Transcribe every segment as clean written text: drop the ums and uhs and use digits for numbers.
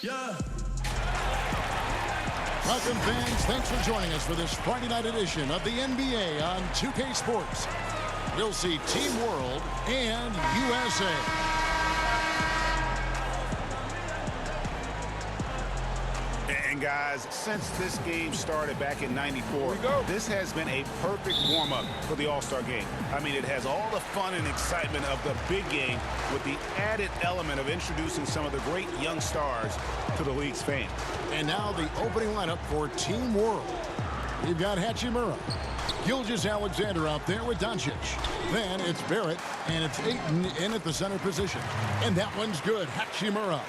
Yeah. Welcome, fans. Thanks for joining us for this Friday night edition of the NBA on 2K Sports. You'll see Team World and USA. And guys, since this game started back in '94, this has been a perfect warm-up for the All-Star game. I mean, it has all the fun and excitement of the big game with the added element of introducing some of the great young stars to the league's fans. And now the opening lineup for Team World. You've got Hachimura, Gilgeous-Alexander out there with Doncic. Then it's Barrett, and it's Ayton in at the center position. And that one's good, Hachimura.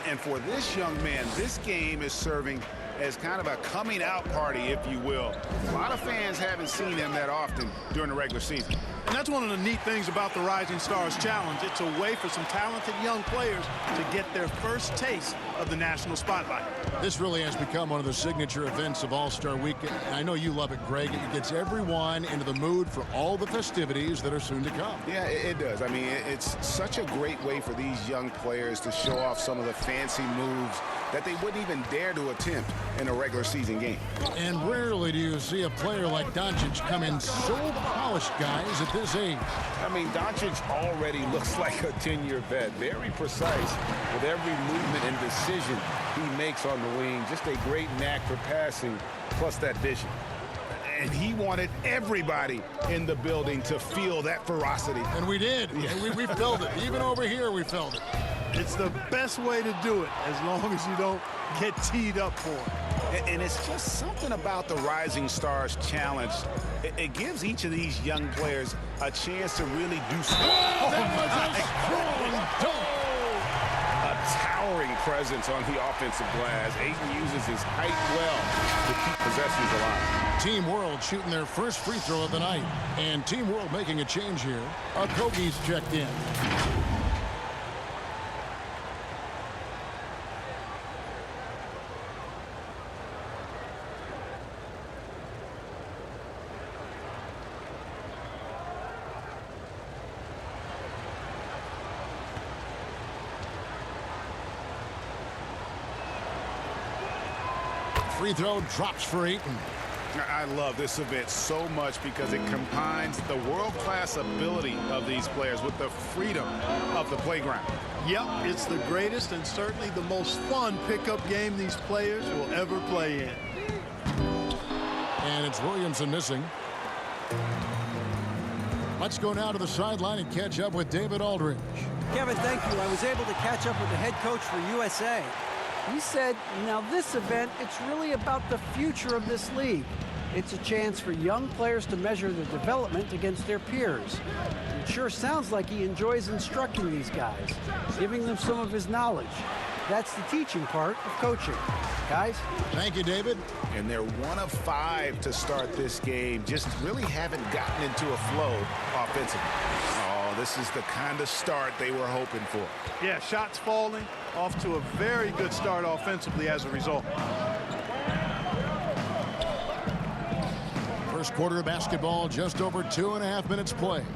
And for this young man, this game is serving as kind of a coming out party, if you will. A lot of fans haven't seen him that often during the regular season. And that's one of the neat things about the Rising Stars Challenge. It's a way for some talented young players to get their first taste of the national spotlight. This really has become one of the signature events of All-Star Weekend. I know you love it, Greg. It gets everyone into the mood for all the festivities that are soon to come. Yeah, it does. I mean, it's such a great way for these young players to show off some of the fancy moves that they wouldn't even dare to attempt in a regular season game. And rarely do you see a player like Doncic come in so polished, guys, at this age. I mean, Doncic already looks like a 10-year vet. Very precise with every movement and decision he makes on the wing. Just a great knack for passing, plus that vision. And he wanted everybody in the building to feel that ferocity. And we did. Yeah. We felt it. Even over here, we felt it. It's the best way to do it, as long as you don't get teed up for it. And it's just something about the Rising Stars Challenge. It gives each of these young players a chance to really do something. That was a strong dunk. A towering presence on the offensive glass. Ayton uses his height well to keep possessions alive. Team World shooting their first free throw of the night. And Team World making a change here. Okogie's checked in. Free throw drops for Ayton. I love this event so much because it combines the world-class ability of these players with the freedom of the playground. Yep, it's the greatest and certainly the most fun pickup game these players will ever play in. And it's Williamson missing. Let's go now to the sideline and catch up with David Aldridge. Kevin, thank you. I was able to catch up with the head coach for USA. He said, now this event, it's really about the future of this league. It's a chance for young players to measure their development against their peers. It sure sounds like he enjoys instructing these guys, giving them some of his knowledge. That's the teaching part of coaching. Guys? Thank you, David. And they're 1 of 5 to start this game. Just really haven't gotten into a flow offensively. Oh, this is the kind of start they were hoping for. Yeah, shots falling, off to a very good start offensively as a result. First quarter of basketball, just over 2.5 minutes played.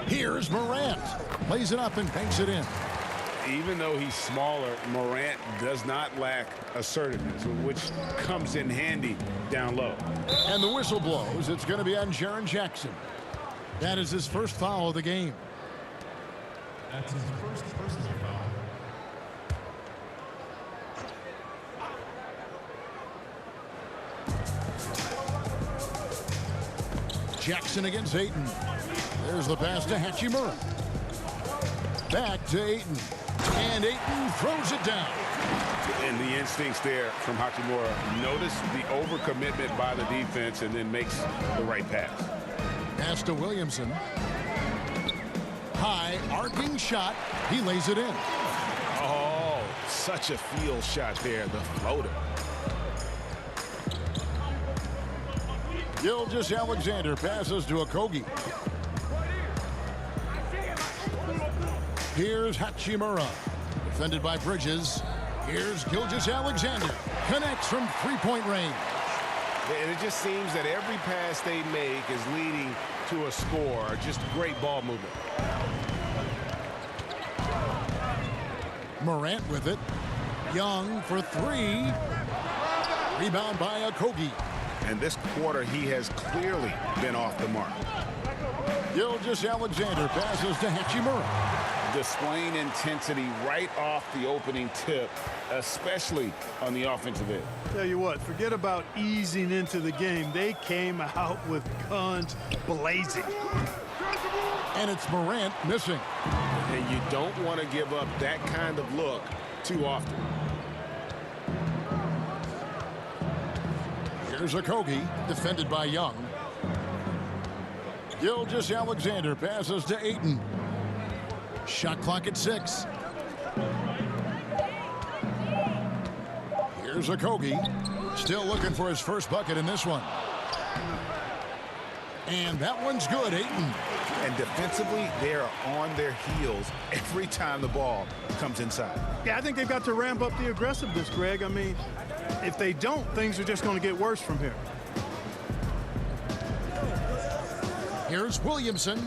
Here's Morant. Plays it up and banks it in. Even though he's smaller, Morant does not lack assertiveness, which comes in handy down low. And the whistle blows. It's going to be on Jaren Jackson. That is his first foul of the game. That's his first personal foul. Jackson against Ayton. There's the pass to Hachimura. Back to Ayton. And Ayton throws it down. And the instincts there from Hachimura. Notice the overcommitment by the defense and then makes the right pass. Pass to Williamson. High arcing shot. He lays it in. Oh, such a field shot there, the floater. Gilgeous-Alexander passes to Okogie. Here's Hachimura. Defended by Bridges. Here's Gilgeous-Alexander. Connects from three-point range. And it just seems that every pass they make is leading to a score. Just great ball movement. Morant with it. Young for three. Rebound by Okogie. And this quarter, he has clearly been off the mark. Gilgeous-Alexander passes to Hachimura. Displaying intensity right off the opening tip, especially on the offensive end. Tell you what, forget about easing into the game. They came out with guns blazing. And it's Morant missing. And you don't want to give up that kind of look too often. Here's Okogie, defended by Young. Gilgeous-Alexander passes to Ayton. Shot clock at 6. Here's Okogie, still looking for his first bucket in this one. And that one's good, Ayton. And defensively, they are on their heels every time the ball comes inside. Yeah, I think they've got to ramp up the aggressiveness, Greg. I mean, if they don't, things are just going to get worse from here. Here's Williamson.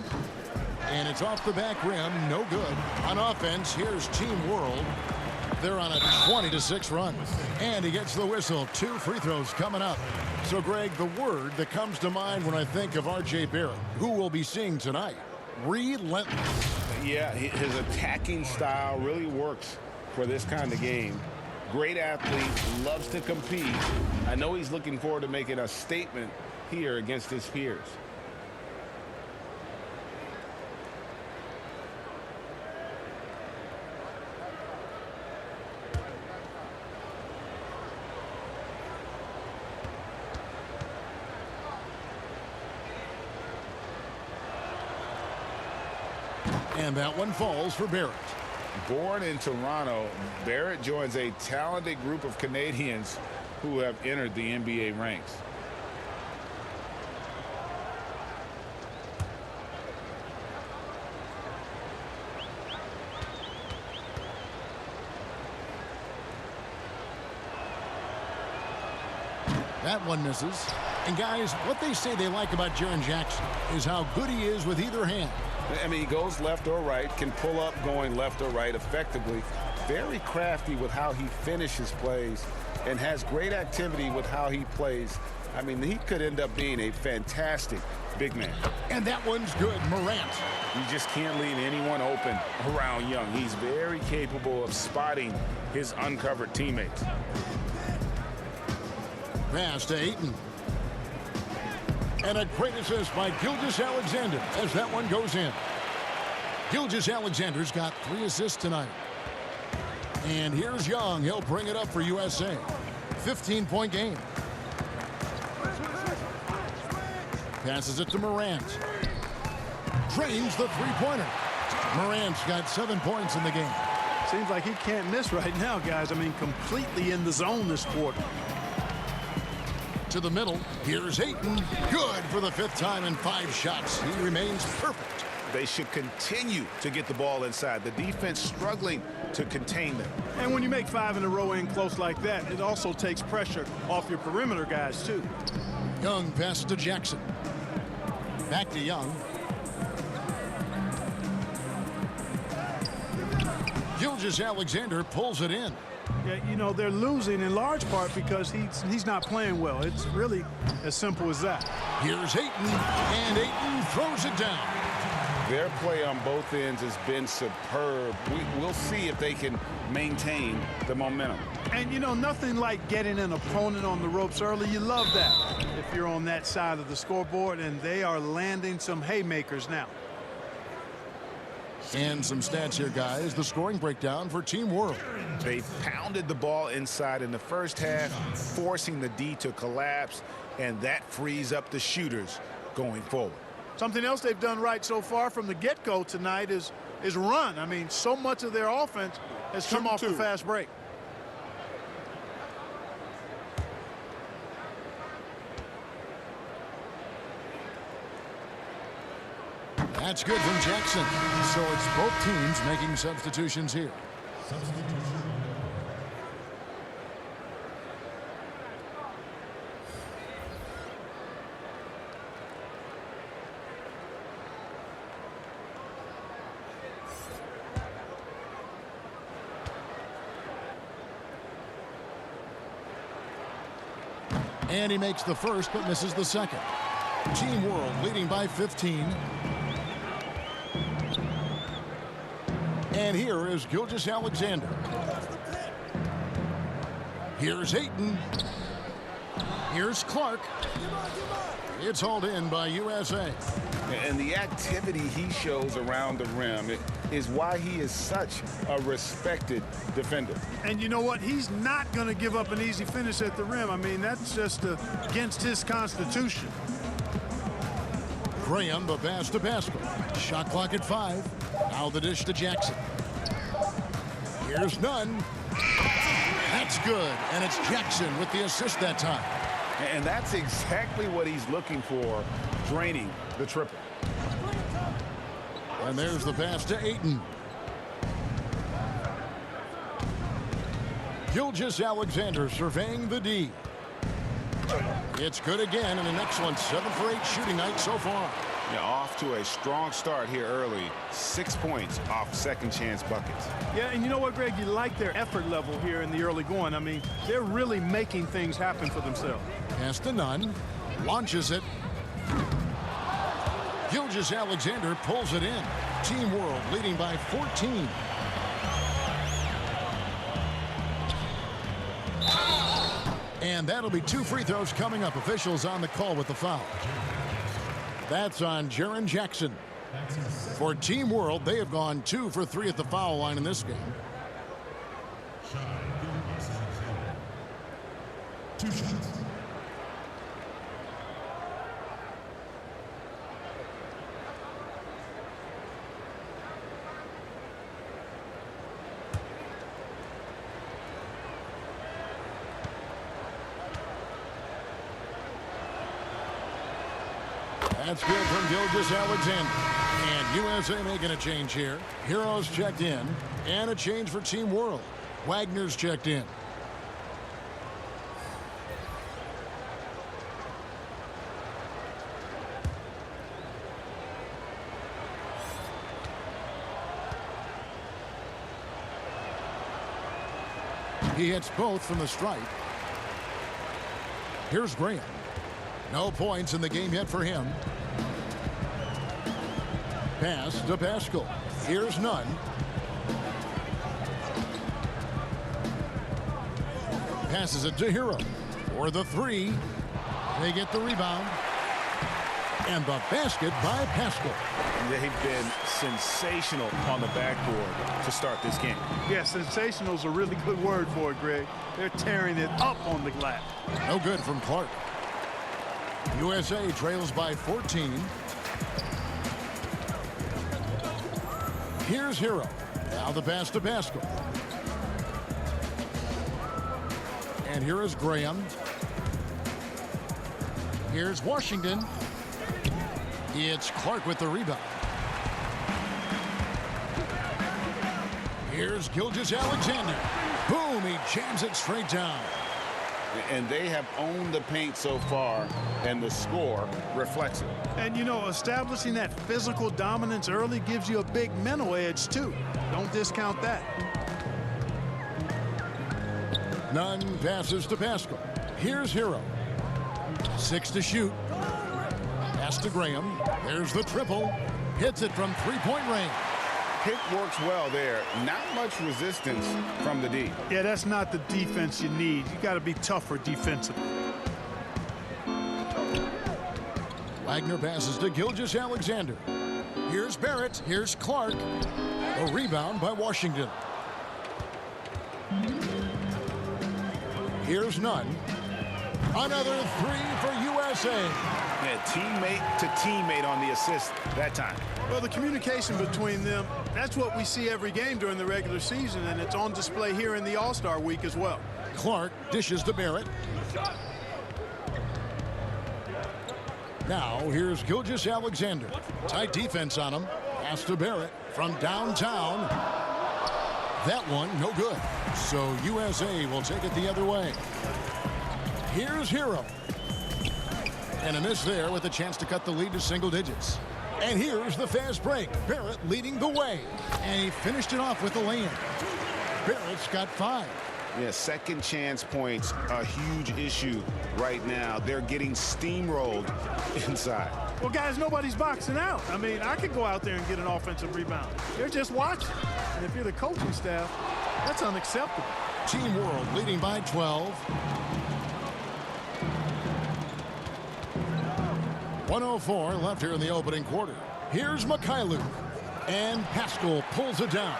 And it's off the back rim, no good. On offense, here's Team World. They're on a 20-6 run. And he gets the whistle. 2 free throws coming up. So, Greg, the word that comes to mind when I think of R.J. Barrett, who we'll be seeing tonight, relentless. Yeah, his attacking style really works for this kind of game. Great athlete, loves to compete. I know he's looking forward to making a statement here against his peers. And that one falls for Barrett. Born in Toronto, Barrett joins a talented group of Canadians who have entered the NBA ranks. That one misses. And guys, what they say they like about Jaren Jackson is how good he is with either hand. I mean, he goes left or right, can pull up going left or right effectively. Very crafty with how he finishes plays and has great activity with how he plays. I mean, he could end up being a fantastic big man. And that one's good, Morant. You just can't leave anyone open around Young. He's very capable of spotting his uncovered teammates. Pass to Ayton. And a great assist by Gilgeous-Alexander as that one goes in. Gilgeous-Alexander's got 3 assists tonight. And here's Young. He'll bring it up for USA. 15-point game. Passes it to Morant. Drains the three-pointer. Morant's got 7 points in the game. Seems like he can't miss right now, guys. I mean, completely in the zone this quarter. To the middle. Here's Ayton. Good for the 5th time in 5 shots. He remains perfect. They should continue to get the ball inside. The defense struggling to contain them. And when you make 5 in a row in close like that, it also takes pressure off your perimeter guys, too. Young passes to Jackson. Back to Young. Gilgeous-Alexander pulls it in. Yeah, you know, they're losing in large part because he's not playing well. It's really as simple as that. Here's Ayton, and Ayton throws it down. Their play on both ends has been superb. We'll see if they can maintain the momentum. And, you know, nothing like getting an opponent on the ropes early. You love that if you're on that side of the scoreboard, and they are landing some haymakers now. And some stats here, guys. The scoring breakdown for Team World. They pounded the ball inside in the first half, forcing the D to collapse, and that frees up the shooters going forward. Something else they've done right so far from the get-go tonight is run. I mean, so much of their offense has come off the fast break. That's good from Jackson. So it's both teams making substitutions here. And he makes the first but misses the second. Team World leading by 15. And here is Gilgeous-Alexander. Here's Ayton. Here's Clark. It's hauled in by USA. And the activity he shows around the rim is why he is such a respected defender. And you know what? He's not going to give up an easy finish at the rim. I mean, that's just against his constitution. Graham, the pass to Pascal. Shot clock at 5. Now the dish to Jackson. Here's Nunn. That's good. And it's Jackson with the assist that time. And that's exactly what he's looking for, draining the triple. And there's the pass to Ayton. Gilgeous-Alexander surveying the D. It's good again, and an excellent 7 for 8 shooting night so far. Yeah, off to a strong start here early. 6 points off second chance buckets. Yeah, and you know what, Greg? You like their effort level here in the early going. I mean, they're really making things happen for themselves. Pass to Nunn. Launches it. Gilgeous-Alexander pulls it in. Team World leading by 14. And that'll be 2 free throws coming up. Officials on the call with the foul. That's on Jaren Jackson. For Team World, they have gone 2 for 3 at the foul line in this game. Two shots. That's good from Gilgeous-Alexander. And USA making a change here. Heroes checked in. And a change for Team World. Wagner's checked in. He hits both from the stripe. Here's Graham. No points in the game yet for him. Pass to Pascal. Here's Nunn. Passes it to Hero. For the 3. They get the rebound. And the basket by Pascal. They've been sensational on the backboard to start this game. Yeah, sensational is a really good word for it, Greg. They're tearing it up on the glass. No good from Clark. USA trails by 14. Here's Hero. Now the pass to Pascal. And here is Graham. Here's Washington. It's Clark with the rebound. Here's Gilgeous-Alexander. Boom, he jams it straight down. And they have owned the paint so far, and the score reflects it. And, you know, establishing that physical dominance early gives you a big mental edge, too. Don't discount that. Nunn passes to Pascal. Here's Hero. 6 to shoot. Pass to Graham. There's the triple. Hits it from three-point range. Pick works well there. Not much resistance from the D. Yeah, that's not the defense you need. You got to be tougher defensively. Wagner passes to Gilgeous-Alexander. Here's Barrett. Here's Clark. A rebound by Washington. Here's Nunn. Another 3 for USA. Yeah, teammate to teammate on the assist that time. Well, the communication between them, that's what we see every game during the regular season, and it's on display here in the All-Star week as well. Clark dishes to Barrett. Now, here's Gilgeous-Alexander. Tight defense on him. Pass to Barrett from downtown. That one, no good. So USA will take it the other way. Here's Hero. And a miss there with a chance to cut the lead to single digits. And here's the fast break. Barrett leading the way. And he finished it off with the lay-in. Barrett's got 5. Yeah, second chance points, a huge issue right now. They're getting steamrolled inside. Well, guys, nobody's boxing out. I mean, I could go out there and get an offensive rebound. They're just watching. And if you're the coaching staff, that's unacceptable. Team World leading by 12. 1:04 left here in the opening quarter. Here's Mikhailuk. And Pascal pulls it down.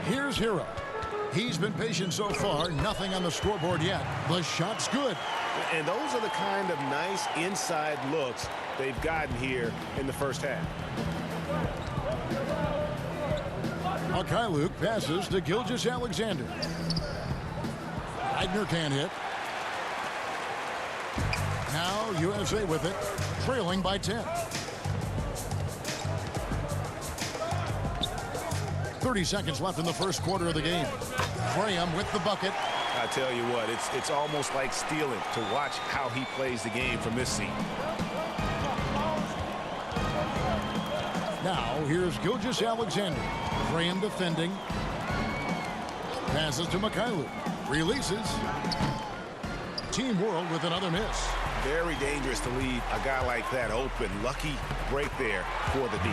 Here's Hero. He's been patient so far. Nothing on the scoreboard yet. The shot's good. And those are the kind of nice inside looks they've gotten here in the first half. Mikhailuk passes to Gilgeous-Alexander. Wagner can't hit. Now USA with it, trailing by 10. 30 seconds left in the first quarter of the game. Graham with the bucket. I tell you what, it's almost like stealing to watch how he plays the game from this seat. Now here's Gilgeous-Alexander. Graham defending. Passes to Mikhailuk. Releases. Team World with another miss. Very dangerous to leave a guy like that open. Lucky break there for the D.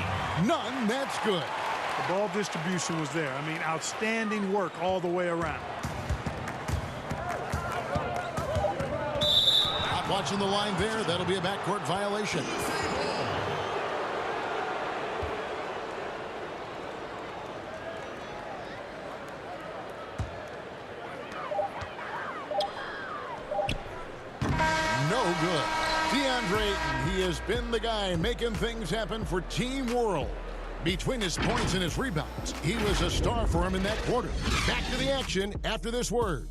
None, that's good. The ball distribution was there. I mean, outstanding work all the way around. Not watching the line there. That'll be a backcourt violation. No good. DeAndre Ayton, he has been the guy making things happen for Team World. Between his points and his rebounds, he was a star for him in that quarter. Back to the action after this word.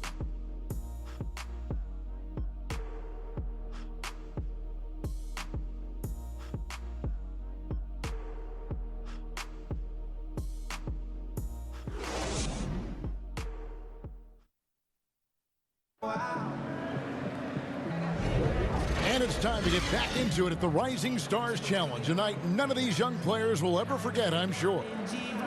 And it's time to get back into it at the Rising Stars Challenge. A night none of these young players will ever forget, I'm sure.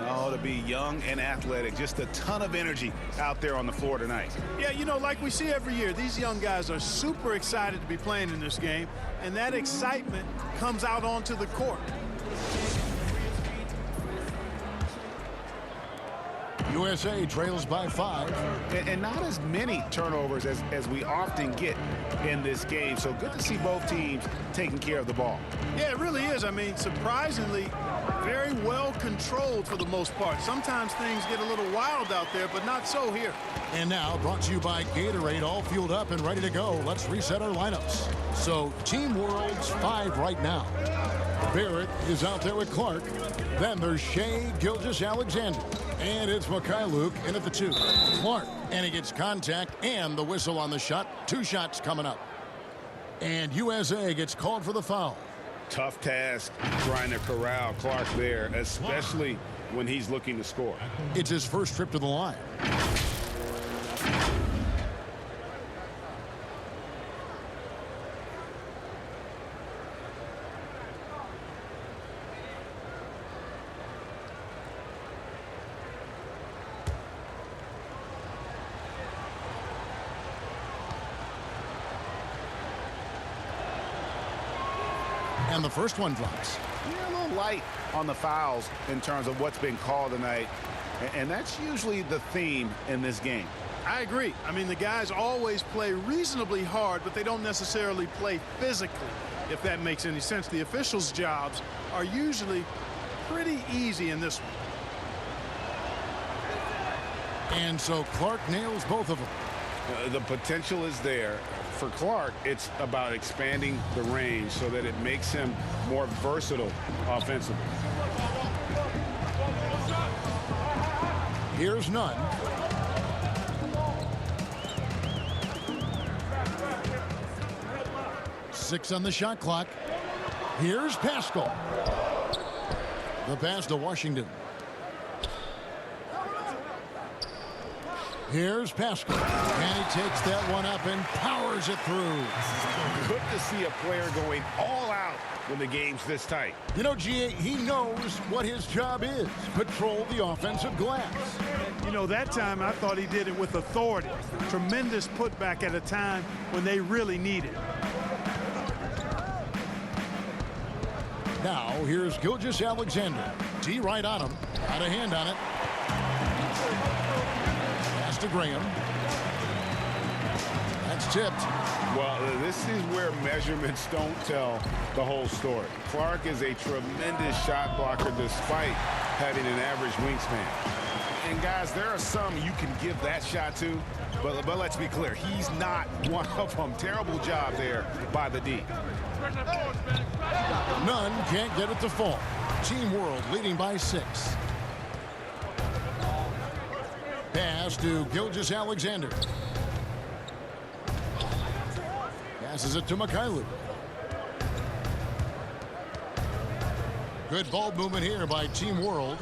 Oh, to be young and athletic. Just a ton of energy out there on the floor tonight. Yeah, you know, like we see every year, these young guys are super excited to be playing in this game, and that excitement comes out onto the court. USA trails by 5. And not as many turnovers as we often get in this game. So good to see both teams taking care of the ball. Yeah, it really is. I mean, surprisingly, very well controlled for the most part. Sometimes things get a little wild out there, but not so here. And now brought to you by Gatorade, all fueled up and ready to go. Let's reset our lineups. So Team World's 5 right now. Barrett is out there with Clark. Then there's Shea Gilgeous-Alexander. And it's Mikhailuk in at the 2. Clark, and he gets contact and the whistle on the shot. 2 shots coming up. And USA gets called for the foul. Tough task trying to corral Clark there, especially when he's looking to score. It's his first trip to the line. And the first one drops. Yeah, a little light on the fouls in terms of what's been called tonight. And that's usually the theme in this game. I agree. I mean, the guys always play reasonably hard, but they don't necessarily play physically, if that makes any sense. The officials' jobs are usually pretty easy in this one. And so Clark nails both of them. The potential is there. For Clark, it's about expanding the range so that it makes him more versatile offensively. Here's Nunn. Six on the shot clock. Here's Pascal. The pass to Washington. Here's Pascal. And he takes that one up and powers it through. Good to see a player going all out when the game's this tight. You know, G.A., he knows what his job is. Patrol the offensive glass. You know, that time I thought he did it with authority. Tremendous putback at a time when they really need it. Now, here's Gilgeous-Alexander. D right on him. Got a hand on it. Pass to Graham. That's tipped. Well, this is where measurements don't tell the whole story. Clark is a tremendous shot blocker despite having an average wingspan. And guys, there are some you can give that shot to, but let's be clear, he's not one of them. Terrible job there by the D. Nunn can't get it to fall. Team World leading by 6. Pass to Gilgeous-Alexander. Passes it to Mikhailuk. Good ball movement here by Team World.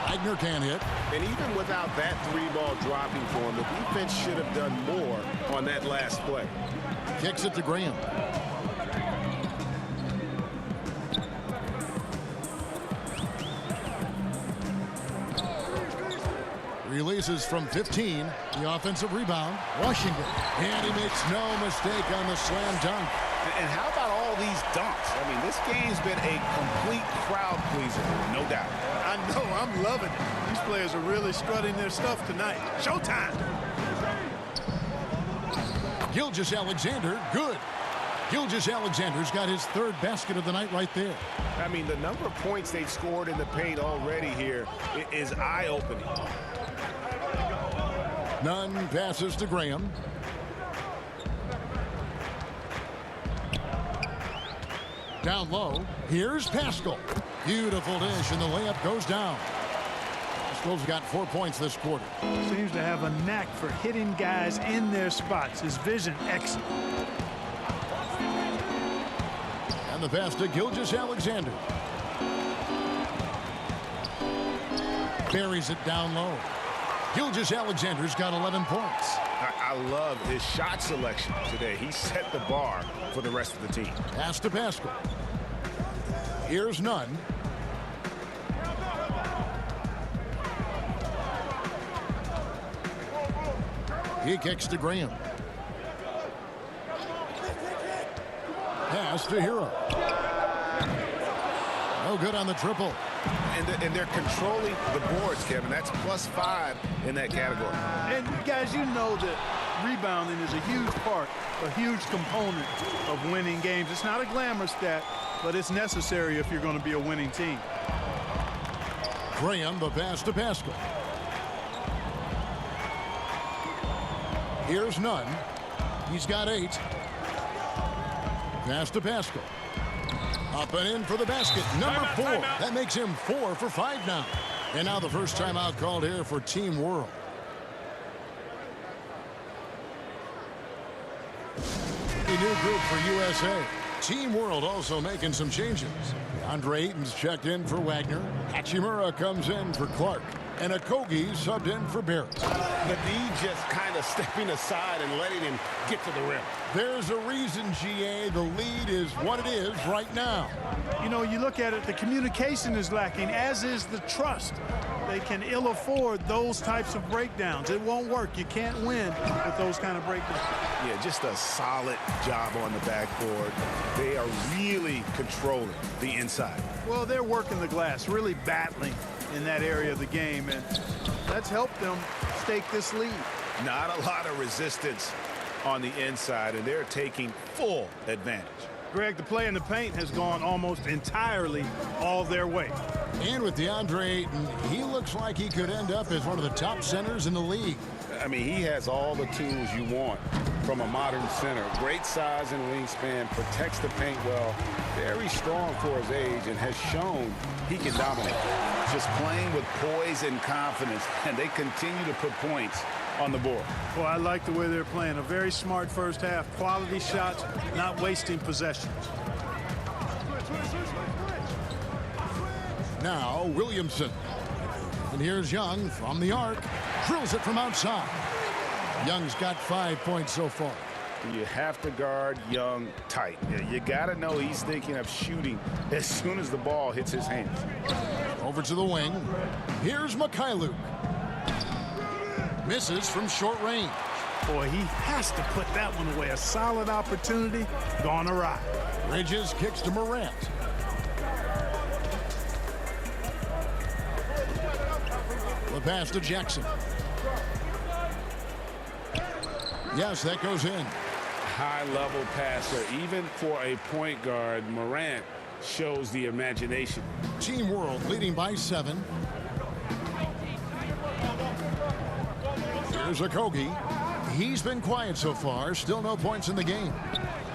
Wagner can't hit. And even without that 3-ball dropping for him, the defense should have done more on that last play. Kicks it to Graham. Releases from 15. The offensive rebound. Washington. And he makes no mistake on the slam dunk. And how about all these dunks? I mean, this game's been a complete crowd pleaser, no doubt. I know, I'm loving it. These players are really strutting their stuff tonight. Showtime! Gilgeous-Alexander, good. Gilgeous-Alexander's got his 3rd basket of the night right there. I mean, the number of points they've scored in the paint already here is eye-opening. Nunn passes to Graham. Down low. Here's Paschall. Beautiful dish, and the layup goes down. Paschall's got 4 points this quarter. Seems to have a knack for hitting guys in their spots. His vision excellent. And the pass to Gilgeous-Alexander. Buries it down low. Gilgeous-Alexander's got 11 points. I love his shot selection today. He set the bar for the rest of the team. Pass to Paschall. Here's Nunn. He kicks to Graham. Pass to Hero. No good on the triple. And they're controlling the boards, Kevin. That's +5 in that category. And guys, you know that rebounding is a huge part, a huge component of winning games. It's not a glamour stat, but it's necessary if you're going to be a winning team. Graham, the pass to Paschall. Here's Nunn. He's got 8. Pass to Paschall. Up and in for the basket. Number 4. That makes him 4 for 5 now. And now the first timeout called here for Team World. A new group for USA. Team World also making some changes. Andre Ayton's checked in for Wagner. Hachimura comes in for Clark. And Okogie subbed in for Barrett. The D just kind of stepping aside and letting him get to the rim. There's a reason, GA, the lead is what it is right now. You know, you look at it, the communication is lacking, as is the trust. They can ill afford those types of breakdowns. It won't work. You can't win with those kind of breakdowns. Yeah, just a solid job on the backboard. They are really controlling the inside. Well, they're working the glass, really battling in that area of the game, and that's helped them stake this lead. Not a lot of resistance on the inside, and they're taking full advantage. Greg, the play in the paint has gone almost entirely all their way. And with DeAndre Ayton, he looks like he could end up as one of the top centers in the league. I mean, he has all the tools you want from a modern center. Great size and wingspan, protects the paint well, very strong for his age, and has shown he can dominate. Just playing with poise and confidence, and they continue to put points on the board. Well, I like the way they're playing. A very smart first half. Quality shots, not wasting possessions. Now Williamson. And here's Young from the arc. Drills it from outside. Young's got 5 points so far. You have to guard Young tight. You got to know he's thinking of shooting as soon as the ball hits his hands. Over to the wing. Here's Mikhailuk. Misses from short range. Boy, he has to put that one away. A solid opportunity gone awry. Bridges kicks to Morant. The pass to Jackson. Yes, that goes in. High-level passer. Even for a point guard, Morant shows the imagination. Team World leading by 7. Here's Okogie. He's been quiet so far. Still no points in the game.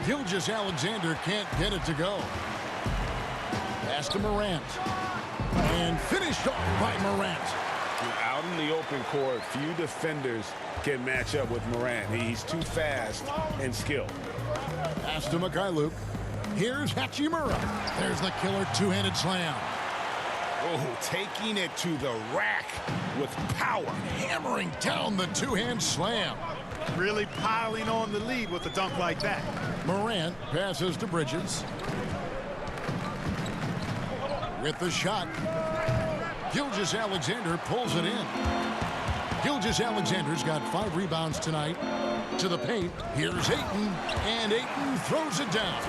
Gilgeous-Alexander can't get it to go. Pass to Morant. And finished off by Morant. Out in the open court, few defenders can match up with Morant. He's too fast and skilled. Pass to Mikhailuk. Here's Hachimura. There's the killer two-handed slam. Oh, taking it to the rack with power. Hammering down the two-hand slam. Really piling on the lead with a dunk like that. Morant passes to Bridges. With the shot. Gilgeous-Alexander pulls it in. Gilgeous-Alexander's got 5 rebounds tonight. To the paint, here's Ayton, and Ayton throws it down.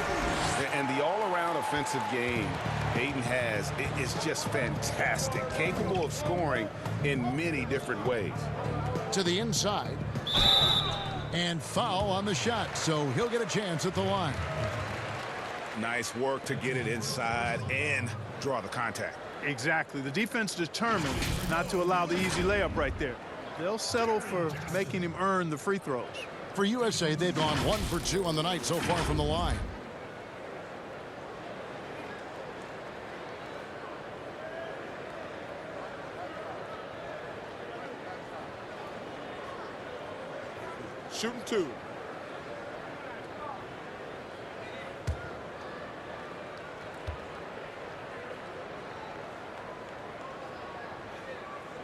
And the all-around offensive game Ayton has is just fantastic, capable of scoring in many different ways. To the inside, and foul on the shot, so he'll get a chance at the line. Nice work to get it inside and draw the contact. Exactly. The defense determined not to allow the easy layup right there. They'll settle for making him earn the free throws. For USA, they've gone 1 for 2 on the night so far from the line. Shooting 2.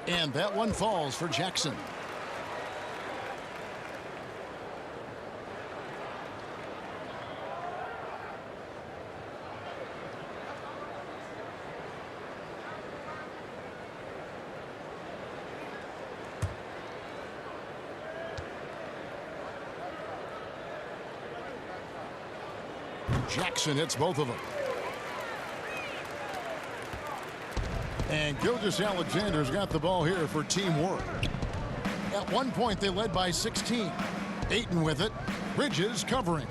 And that one falls for Jackson. Jackson hits both of them. And Gilgeous-Alexander's got the ball here for Team World. At one point, they led by 16. Ayton with it. Bridges covering.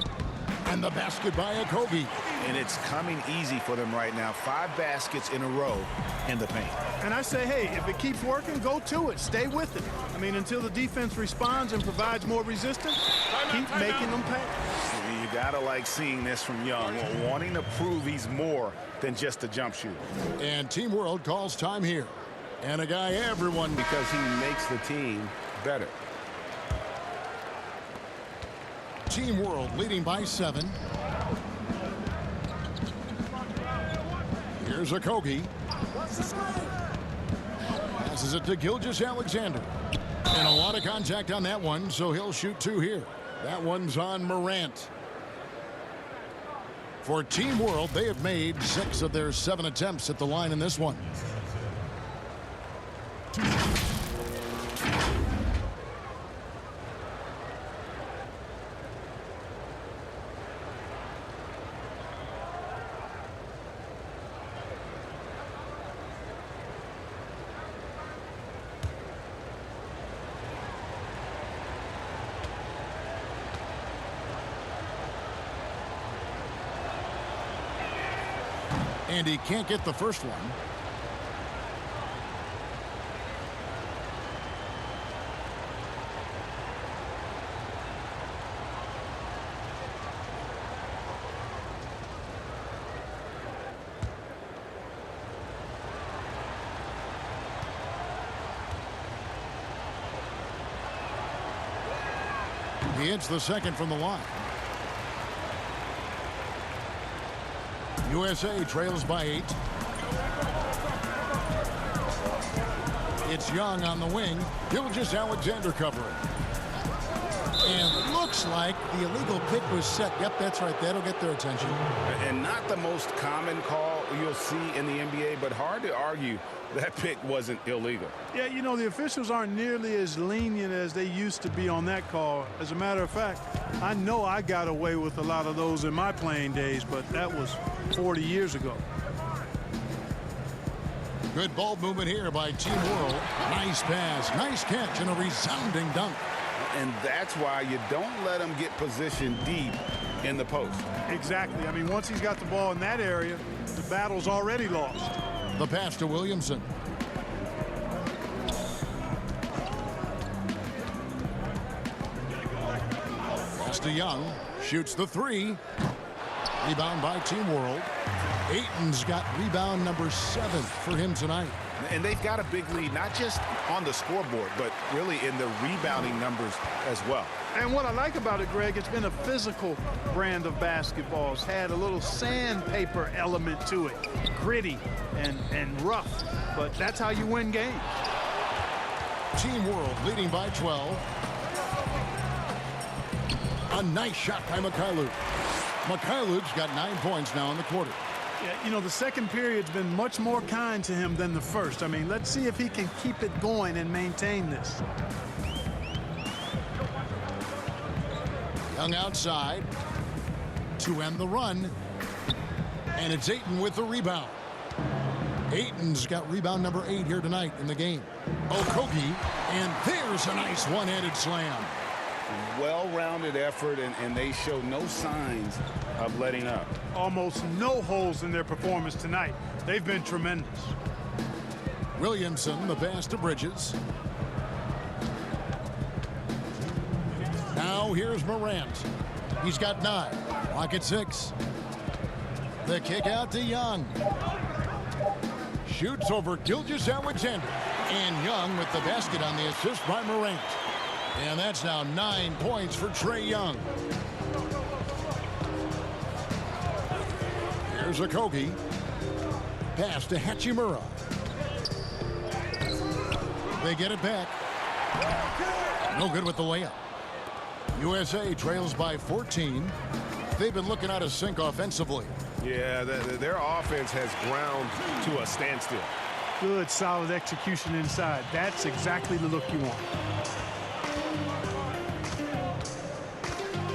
And the basket by Okogie. And it's coming easy for them right now. 5 baskets in a row in the paint. And I say, hey, if it keeps working, go to it. Stay with it. I mean, until the defense responds and provides more resistance, keep making them pay. You gotta like seeing this from Young, wanting to prove he's more than just a jump shooter. And Team World calls time here. And a guy everyone... Because he makes the team better. Team World leading by 7. Here's Okogie. Passes it to Gilgeous-Alexander. And a lot of contact on that one, so he'll shoot 2 here. That one's on Morant. For Team World, they have made 6 of their 7 attempts at the line in this one. And he can't get the first one. He hits the second from the line. USA trails by 8. It's Young on the wing. Gilgeous-Alexander covering. And looks like the illegal pick was set. Yep, that's right. That'll get their attention. And not the most common call you'll see in the NBA, but hard to argue that pick wasn't illegal. Yeah, you know, the officials aren't nearly as lenient as they used to be on that call. As a matter of fact, I know I got away with a lot of those in my playing days, but that was 40 years ago. Good ball movement here by Team World. Nice pass, nice catch, and a resounding dunk. And that's why you don't let him get positioned deep in the post. Exactly. I mean, once he's got the ball in that area, the battle's already lost. The pass to Williamson. Pass to Young. Shoots the three. Rebound by Team World. Ayton's got rebound number 7 for him tonight. And they've got a big lead, not just on the scoreboard, but really in the rebounding numbers as well. And what I like about it, Greg, it's been a physical brand of basketball. It's had a little sandpaper element to it. Gritty and rough, but that's how you win games. Team World leading by 12. A nice shot by Mikhailu. Mikhailu's got 9 points now in the quarter. Yeah, you know, the second period's been much more kind to him than the first. I mean, let's see if he can keep it going and maintain this. Young outside to end the run. And it's Ayton with the rebound. Ayton's got rebound number 8 here tonight in the game. Okogie, and there's a nice one-handed slam. Well-rounded effort, and they show no signs of letting up. Almost no holes in their performance tonight. They've been tremendous. Williamson, the pass to Bridges. Now here's Morant. He's got 9. Clock at 6. The kick out to Young. Shoots over Gilgeous-Alexander. And Young with the basket on the assist by Morant. And that's now 9 points for Trae Young. Here's Okogie. Pass to Hachimura. They get it back. No good with the layup. USA trails by 14. They've been looking out of sync offensively. Yeah, their offense has ground to a standstill. Good, solid execution inside. That's exactly the look you want.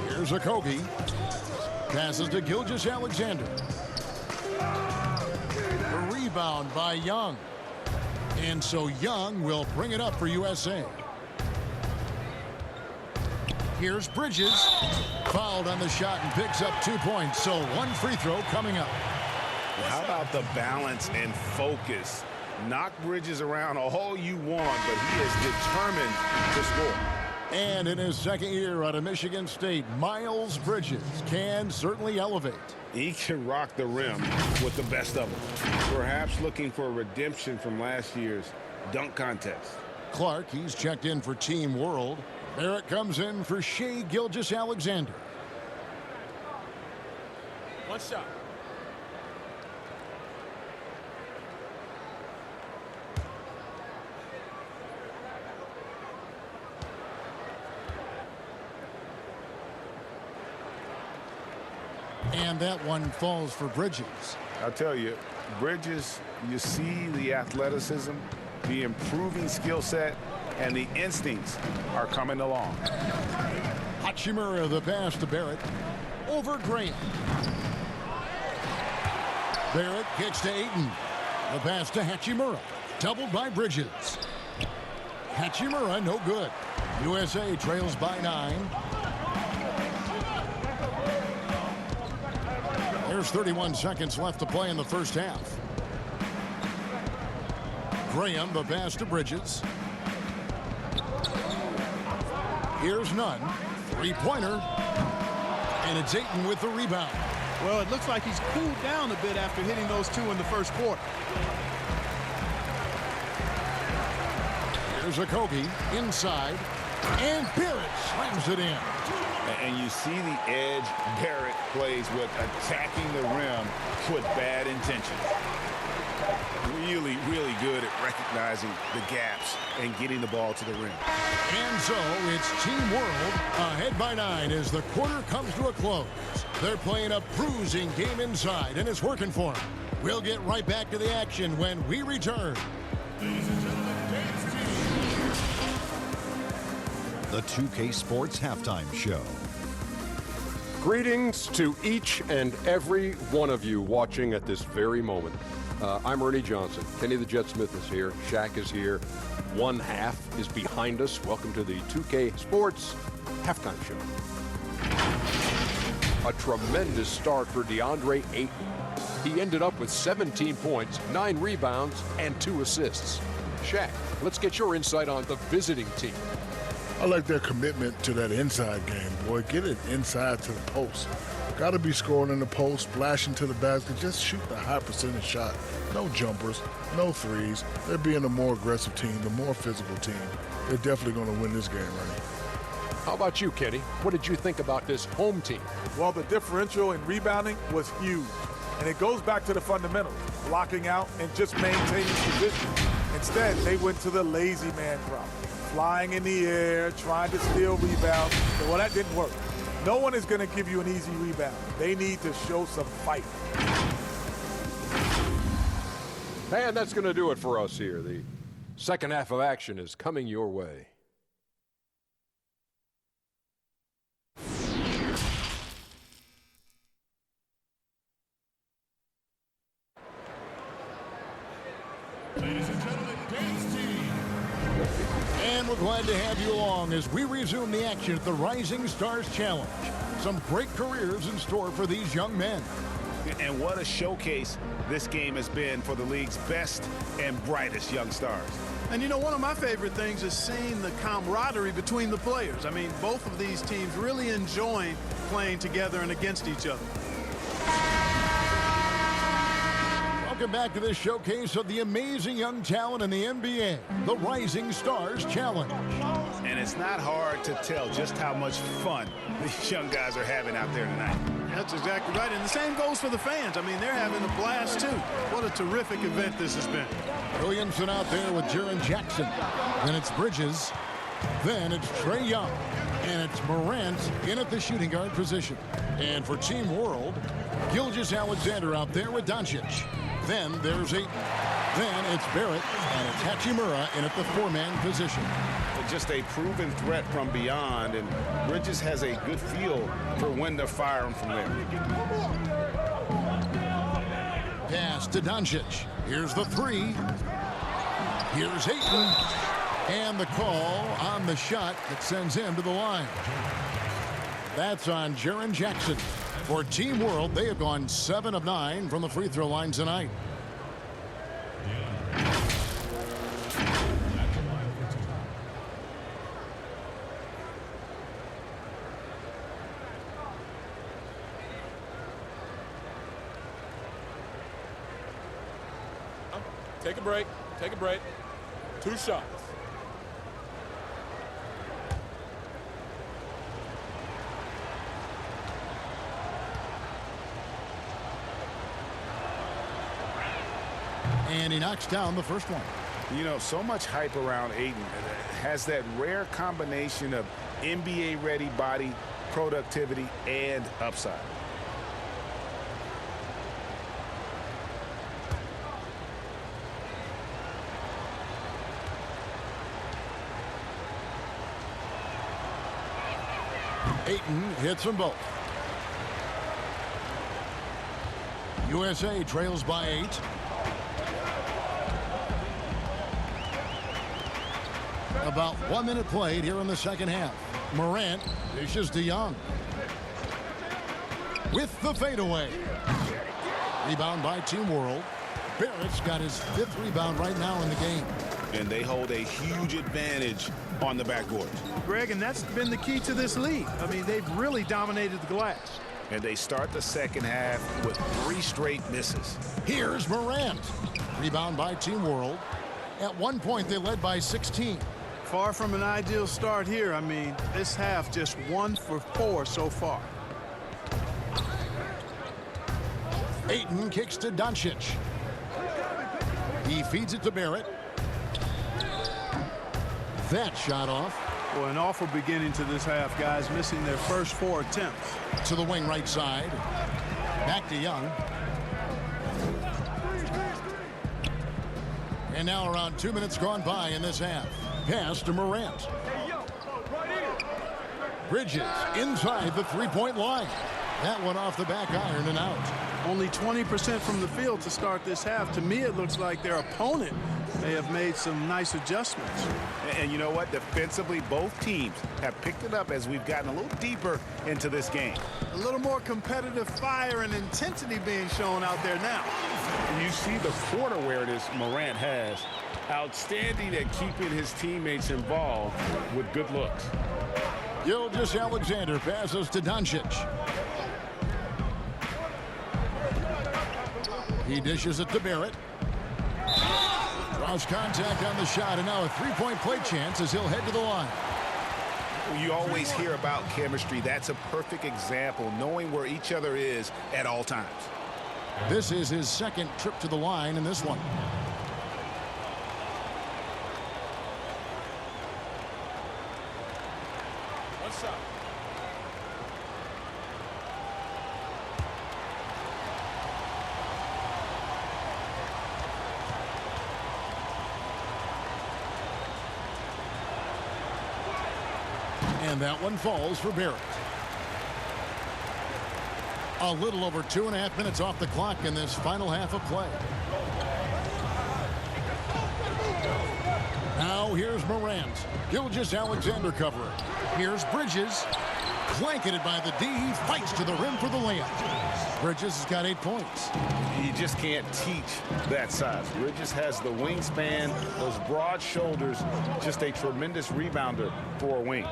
Here's Okogie. Passes to Gilgeous-Alexander. A rebound by Young. And so Young will bring it up for USA. Here's Bridges. Fouled on the shot and picks up 2 points. So 1 free throw coming up. How about the balance and focus? Knock Bridges around all you want, but he is determined to score. And in his second year out of Michigan State, Miles Bridges can certainly elevate. He can rock the rim with the best of them. Perhaps looking for redemption from last year's dunk contest. Clark, he's checked in for Team World. Barrett comes in for Shai Gilgeous-Alexander. One shot. And that one falls for Bridges. I'll tell you, Bridges, you see the athleticism, the improving skill set, and the instincts are coming along. Hachimura, the pass to Barrett. Over Graham. Barrett kicks to Ayton. The pass to Hachimura. Doubled by Bridges. Hachimura, no good. USA trails by 9. There's 31 seconds left to play in the first half. Graham, the pass to Bridges. Here's Nunn. Three-pointer. And it's Ayton with the rebound. Well, it looks like he's cooled down a bit after hitting those 2 in the first quarter. Here's Okogie inside. And Barrett slams it in. And you see the edge Barrett plays with, attacking the rim with bad intentions. really, really good at recognizing the gaps and getting the ball to the rim. And so it's Team World ahead by 9 as the quarter comes to a close. They're playing a bruising game inside, and it's working for them. We'll get right back to the action when we return. Ladies and gentlemen, dance team. The 2K Sports Halftime Show. Greetings to each and every one of you watching at this very moment. I'm Ernie Johnson. Kenny the Jet Smith is here. Shaq is here. One half is behind us. Welcome to the 2K Sports Halftime Show. A tremendous start for DeAndre Ayton. He ended up with 17 points, 9 rebounds, and 2 assists. Shaq, let's get your insight on the visiting team. I like their commitment to that inside game, boy. Get it inside to the post. Got to be scoring in the post, splashing to the basket. Just shoot the high percentage shot. No jumpers, no threes. They're being a more aggressive team, the more physical team. They're definitely going to win this game, Ernie. How about you, Kenny? What did you think about this home team? Well, the differential in rebounding was huge. And it goes back to the fundamentals, blocking out and just maintaining position. Instead, they went to the lazy man problem, flying in the air, trying to steal rebounds. Well, that didn't work. No one is going to give you an easy rebound. They need to show some fight. And that's going to do it for us here. The second half of action is coming your way. Ladies and gentlemen, dance team. And we're glad to have you along as we resume the action at the Rising Stars Challenge. Some great careers in store for these young men. And what a showcase this game has been for the league's best and brightest young stars. And you know, one of my favorite things is seeing the camaraderie between the players. I mean, both of these teams really enjoying playing together and against each other. Welcome back to this showcase of the amazing young talent in the NBA, the Rising Stars Challenge. And it's not hard to tell just how much fun these young guys are having out there tonight. That's exactly right. And the same goes for the fans. I mean, they're having a blast, too. What a terrific event this has been. Williamson out there with Jaren Jackson. Then it's Bridges. Then it's Trae Young. And it's Morant in at the shooting guard position. And for Team World, Gilgeous-Alexander out there with Doncic. Then there's Ayton. Then it's Barrett, and it's Hachimura in at the 4-man position. Just a proven threat from beyond, and Bridges has a good feel for when to fire him from there. Pass to Doncic. Here's the 3. Here's Ayton. And the call on the shot that sends him to the line. That's on Jaren Jackson. For Team World, they have gone 7 of 9 from the free throw line tonight. Take a break. Take a break. 2 shots. And he knocks down the first one. You know, so much hype around Ayton. Has that rare combination of NBA-ready body, productivity, and upside. Ayton hits them both. USA trails by 8. About 1 minute played here in the second half. Morant dishes to Young. With the fadeaway. Rebound by Team World. Barrett's got his 5th rebound right now in the game. And they hold a huge advantage on the backcourt. Greg, and that's been the key to this league. I mean, they've really dominated the glass. And they start the second half with 3 straight misses. Here's Morant. Rebound by Team World. At one point, they led by 16. Far from an ideal start here. I mean, this half just 1 for 4 so far. Ayton kicks to Doncic. He feeds it to Barrett. That shot off. Well, an awful beginning to this half, guys, missing their first 4 attempts. To the wing right side. Back to Young. And now around 2 minutes gone by in this half. Pass to Morant. Bridges inside the three-point line. That one off the back iron and out. Only 20% from the field to start this half. To me, it looks like their opponent may have made some nice adjustments. And you know what? Defensively, both teams have picked it up as we've gotten a little deeper into this game. A little more competitive fire and intensity being shown out there now. And you see the court awareness Morant has. Outstanding at keeping his teammates involved with good looks. Gilgeous-Alexander passes to Doncic. He dishes it to Barrett. Draws contact on the shot, and now a three-point play chance as he'll head to the line. You always hear about chemistry. That's a perfect example, knowing where each other is at all times. This is his second trip to the line in this one. What's up? And that one falls for Barrett. A little over 2.5 minutes off the clock in this final half of play. Now here's Morant. Gilgeous-Alexander covering. Here's Bridges. Blanketed by the D. He fights to the rim for the layup. Bridges has got 8 points. You just can't teach that size. Bridges has the wingspan, those broad shoulders, just a tremendous rebounder for a wing.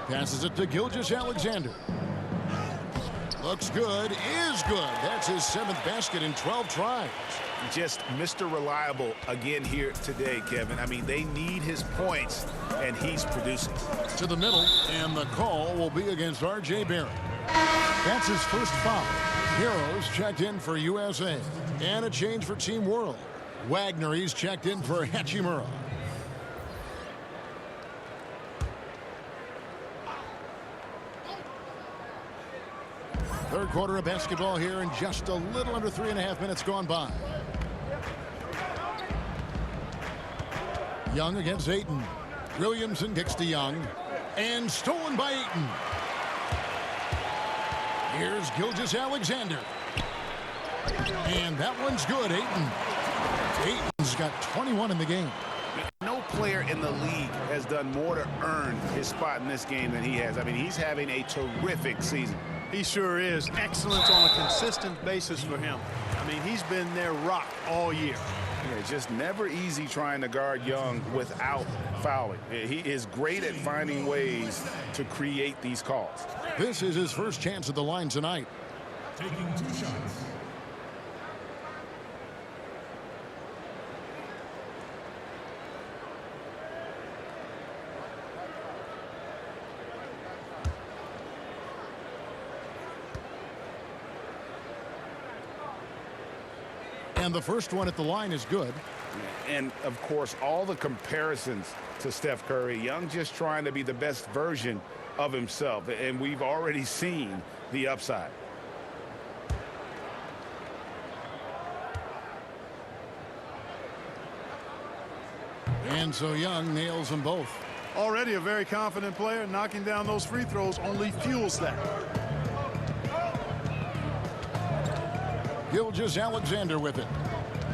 Passes it to Gilgeous-Alexander. Looks good, is good. That's his 7th basket in 12 tries. Just Mr. Reliable again here today, Kevin. I mean, they need his points, and he's producing. To the middle, and the call will be against R.J. Barrett. That's his first foul. Heroes checked in for USA. And a change for Team World. Wagner, he's checked in for Hachimura. Third quarter of basketball here, and just a little under 3.5 minutes gone by. Young against Ayton. Williamson kicks to Young. And stolen by Ayton. Here's Gilgeous-Alexander. And that one's good, Ayton. Ayton's got 21 in the game. No player in the league has done more to earn his spot in this game than he has. I mean, he's having a terrific season. He sure is. Excellence on a consistent basis for him. I mean, he's been their rock all year. Yeah, it's just never easy trying to guard Young without fouling. He is great at finding ways to create these calls. This is his first chance at the line tonight. Taking 2 shots. And the first one at the line is good. And, of course, all the comparisons to Steph Curry. Young just trying to be the best version of himself. And we've already seen the upside. And so Young nails them both. Already a very confident player. Knocking down those free throws only fuels that. Gilgeous-Alexander with it.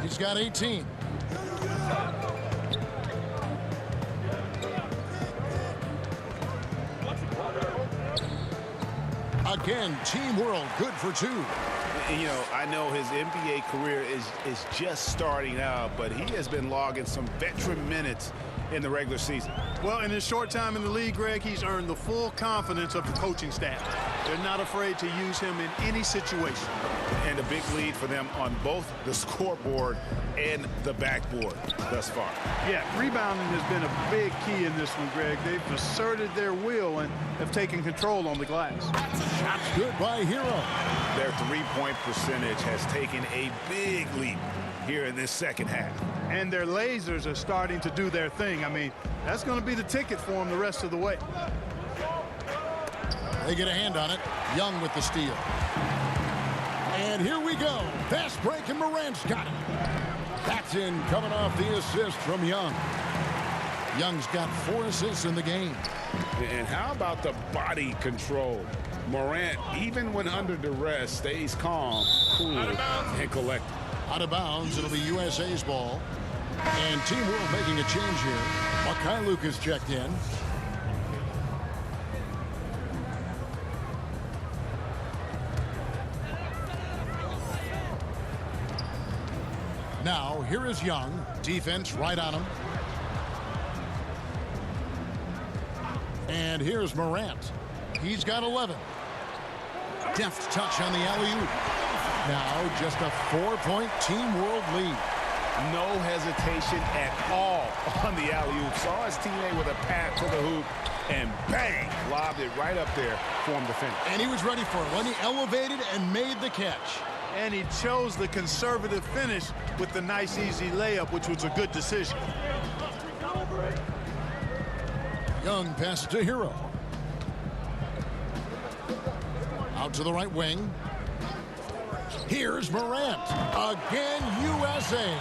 He's got 18. Again, Team World good for 2. You know, I know his NBA career is just starting out, but he has been logging some veteran minutes in the regular season. Well, in his short time in the league, Greg, he's earned the full confidence of the coaching staff. They're not afraid to use him in any situation. And a big lead for them on both the scoreboard and the backboard thus far. Yeah, rebounding has been a big key in this one, Greg. They've asserted their will and have taken control on the glass. Shots good by Hero. Their three-point percentage has taken a big leap here in this second half. And their lasers are starting to do their thing. I mean, that's going to be the ticket for them the rest of the way. They get a hand on it. Young with the steal. And here we go. Fast break, and Morant's got it. That's in, coming off the assist from Young. Young's got 4 assists in the game. And how about the body control? Morant, even when under duress, stays calm, cool, and collected. Out of bounds, it'll be USA's ball. And Team World making a change here. Mikhailuk is checked in. Now, here is Young. Defense right on him. And here's Morant. He's got 11. Deft touch on the alley-oop. Now, just a 4-point Team World lead. No hesitation at all on the alley-oop. Saw his teammate with a pass to the hoop, and bang, lobbed it right up there for him to finish. And he was ready for it when he elevated and made the catch. And he chose the conservative finish with the nice, easy layup, which was a good decision. Young pass to Hero. Out to the right wing. Here's Morant. Again, USA.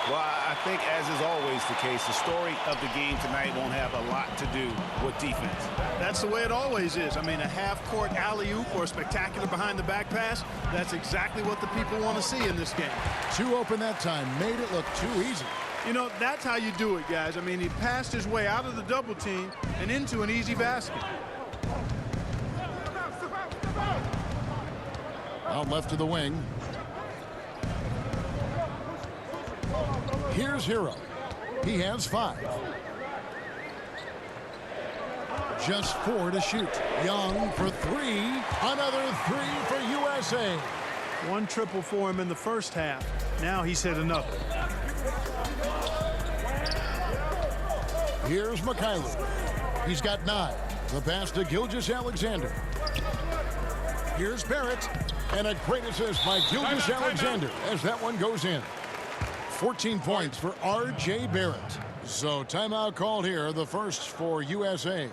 Well, I think, as is always the case, the story of the game tonight won't have a lot to do with defense. That's the way it always is. I mean, a half-court alley-oop or a spectacular behind-the-back pass, that's exactly what the people want to see in this game. Too open that time. Made it look too easy. You know, that's how you do it, guys. I mean, he passed his way out of the double team and into an easy basket. Out left to the wing. Here's Hero. He has 5. Just 4 to shoot. Young for 3. Another 3 for USA. 1 triple for him in the first half. Now he's hit another. Here's Mikhailuk. He's got 9. The pass to Gilgeous-Alexander. Here's Barrett. And a great assist by Gilgeous-Alexander as that one goes in. 14 points for R.J. Barrett. So timeout called here, the first for USA.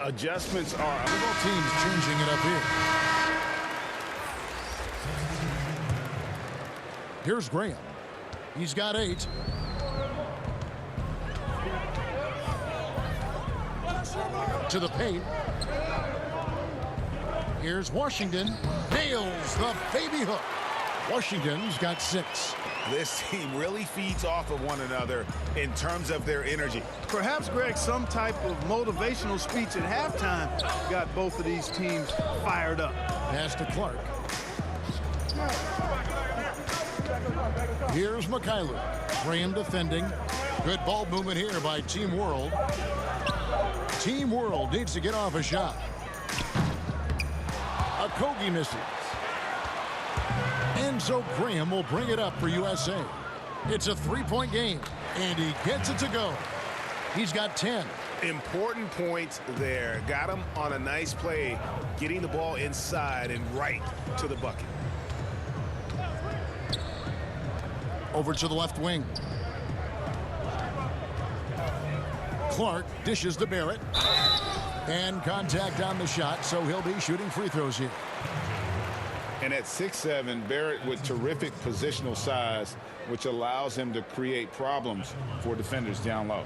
Adjustments are... Both teams changing it up here. Here's Graham. He's got 8. To the paint. Here's Washington. Nails the baby hook. Washington's got 6. This team really feeds off of one another in terms of their energy. Perhaps, Greg, some type of motivational speech at halftime got both of these teams fired up. Pass to Clark. Here's Mikhailuk. Graham defending. Good ball movement here by Team World. Team World needs to get off a shot. Okogie misses. Enzo Graham will bring it up for USA. It's a 3-point game, and he gets it to go. He's got 10. Important points there. Got him on a nice play, getting the ball inside and right to the bucket. Over to the left wing. Clark dishes to Barrett. And contact on the shot, so he'll be shooting free throws here. And at 6'7", Barrett with terrific positional size, which allows him to create problems for defenders down low.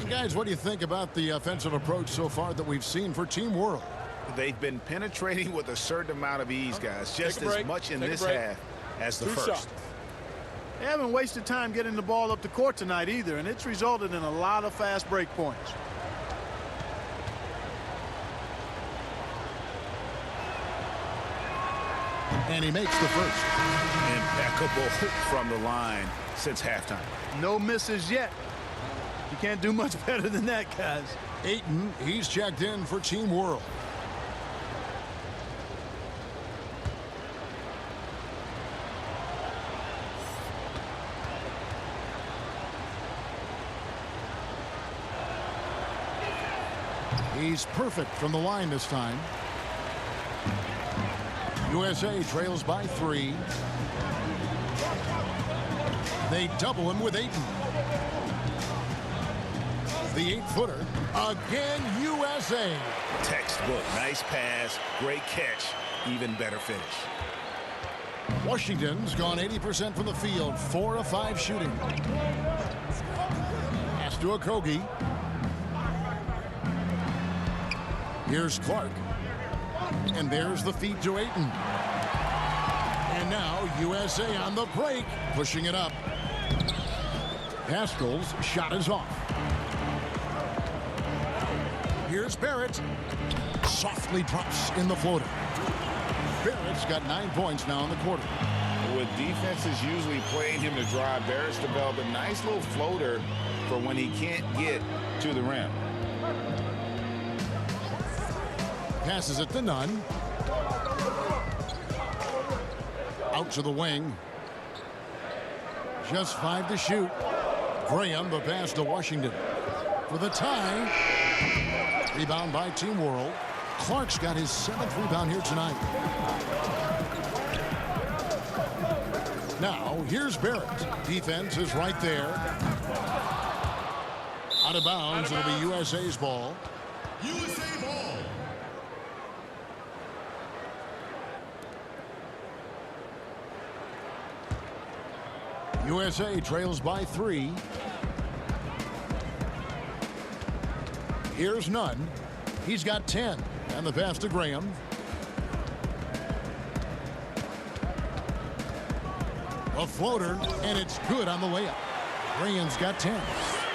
Guys, what do you think about the offensive approach so far that we've seen for Team World? They've been penetrating with a certain amount of ease, guys, just as much in this half as the first. They haven't wasted time getting the ball up the court tonight either, and it's resulted in a lot of fast break points. And he makes the first. Impeccable from the line since halftime. No misses yet. You can't do much better than that, guys. Ayton, he's checked in for Team World. He's perfect from the line this time. USA trails by 3. They double him with Ayton. The 8-footer. Again, USA. Textbook. Nice pass. Great catch. Even better finish. Washington's gone 80% from the field. 4 of 5 shooting. Pass to Okogie. Here's Clark. And there's the feed to Ayton. And now USA on the break, pushing it up. Pascal's shot is off. Here's Barrett. Softly drops in the floater. Barrett's got 9 points now in the quarter. With defenses usually playing him to drive, Barrett's developed a nice little floater for when he can't get to the rim. Passes it to Nunn. Out to the wing. Just 5 to shoot. Graham, the pass to Washington. For the tie. Rebound by Team World. Clark's got his 7th rebound here tonight. Now, here's Barrett. Defense is right there. Out of bounds. It'll be USA's ball. USA ball. USA trails by 3. Here's Nunn. He's got 10. And the pass to Graham. A floater, and it's good on the layup. Graham's got 10.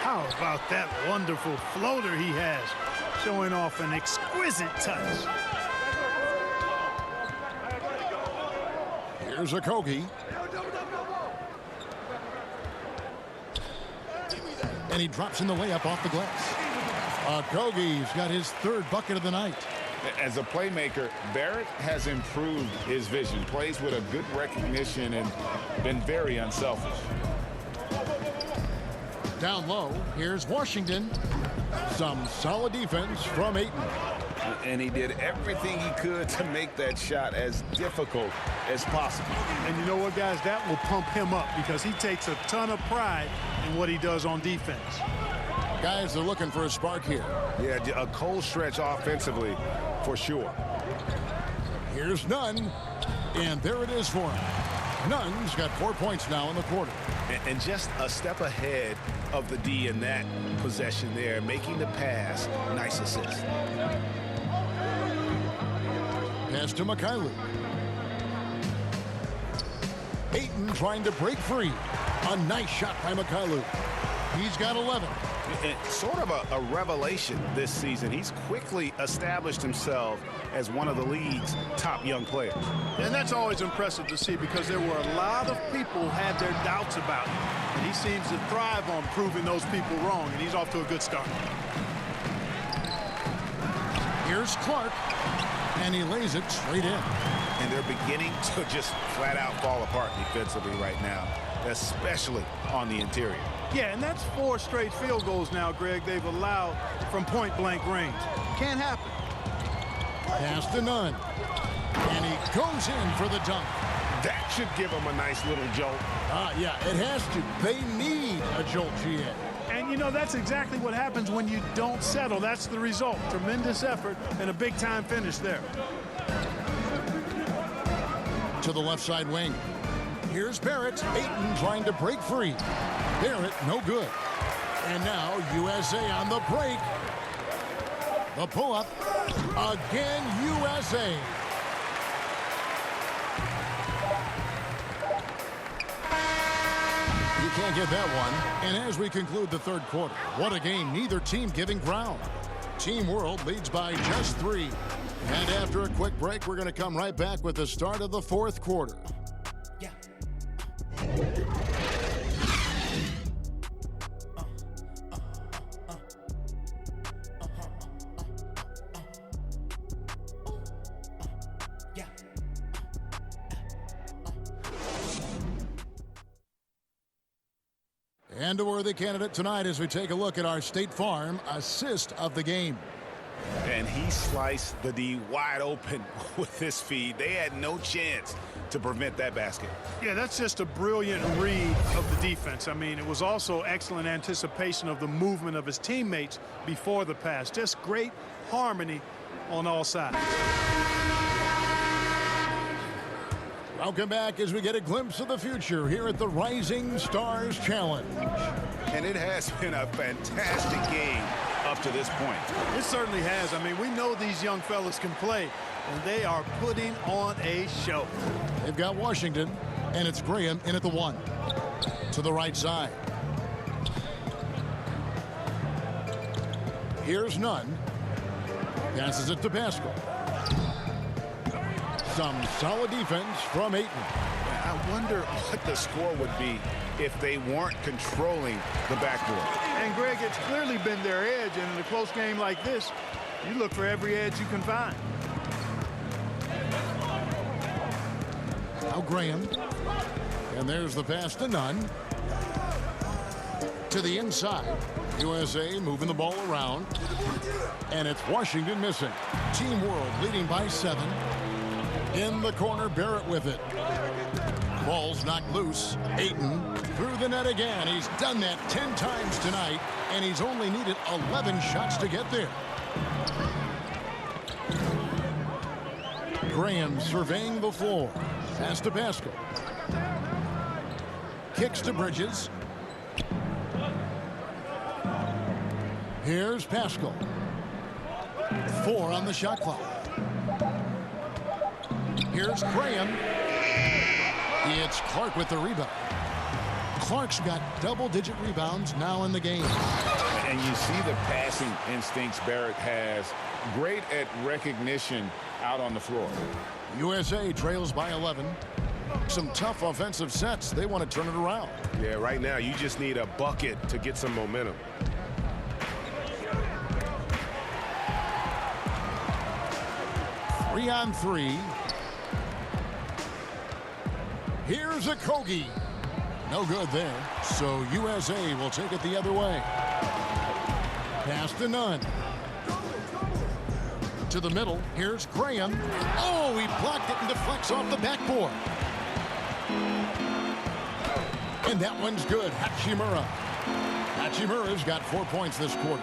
How about that wonderful floater he has, showing off an exquisite touch. Here's Okogie. And he drops in the layup off the glass. Okogie's got his 3rd bucket of the night. As a playmaker, Barrett has improved his vision, plays with a good recognition and been very unselfish. Down low, here's Washington. Some solid defense from Ayton. And he did everything he could to make that shot as difficult as possible. And you know what, guys? That will pump him up because he takes a ton of pride in what he does on defense. Guys, they're looking for a spark here. Yeah, a cold stretch offensively for sure. Here's Nunn, and there it is for him. Nunn's got 4 points now in the quarter. And just a step ahead of the D in that possession there, making the pass. Nice assist. Pass to Mikhailuk. Ayton trying to break free. A nice shot by Mikhailuk. He's got 11. It's sort of a revelation this season. He's quickly established himself as one of the league's top young players. And that's always impressive to see because there were a lot of people who had their doubts about him. And he seems to thrive on proving those people wrong, and he's off to a good start. Here's Clark, and he lays it straight in. And they're beginning to just flat out fall apart defensively right now, especially on the interior. Yeah, and that's 4 straight field goals now, Greg, they've allowed from point-blank range. Can't happen. Pass to Nunn. And he goes in for the dunk. That should give him a nice little jolt. Yeah, it has to. They need a jolt, GA. And, you know, that's exactly what happens when you don't settle. That's the result. Tremendous effort and a big-time finish there. To the left side wing. Here's Barrett. Ayton trying to break free. Barrett, no good. And now USA on the break. The pull-up. Again, USA. You can't get that one. And as we conclude the 3rd quarter, what a game. Neither team giving ground. Team World leads by just 3. And after a quick break, we're going to come right back with the start of the 4th quarter. And a worthy candidate tonight as we take a look at our State Farm assist of the game. And he sliced the D wide open with his feed. They had no chance to prevent that basket. Yeah, that's just a brilliant read of the defense. I mean, it was also excellent anticipation of the movement of his teammates before the pass. Just great harmony on all sides. Welcome back as we get a glimpse of the future here at the Rising Stars Challenge. And it has been a fantastic game up to this point. It certainly has. I mean, we know these young fellas can play, and they are putting on a show. They've got Washington, and it's Graham in at the 1. To the right side. Here's Nunn. Passes it to Pascal. Some solid defense from Ayton. I wonder what the score would be if they weren't controlling the backboard. And, Greg, it's clearly been their edge, and in a close game like this, you look for every edge you can find. Now Graham. And there's the pass to Nunn. To the inside. USA moving the ball around. And it's Washington missing. Team World leading by 7. In the corner, Barrett with it. Ball's knocked loose. Ayton through the net again. He's done that 10 times tonight, and he's only needed 11 shots to get there. Graham surveying the floor. Pass to Pascal. Kicks to Bridges. Here's Pascal. 4 on the shot clock. Here's Graham. It's Clark with the rebound. Clark's got double-digit rebounds now in the game. And you see the passing instincts Barrett has. Great at recognition out on the floor. USA trails by 11. Some tough offensive sets. They want to turn it around. Yeah, right now you just need a bucket to get some momentum. Three on 3. Here's a Kogi. No good there. So USA will take it the other way. Pass to Nunn. To the middle. Here's Graham. Oh, he blocked it and deflects off the backboard. And that one's good. Hachimura. Hachimura's got 4 points this quarter.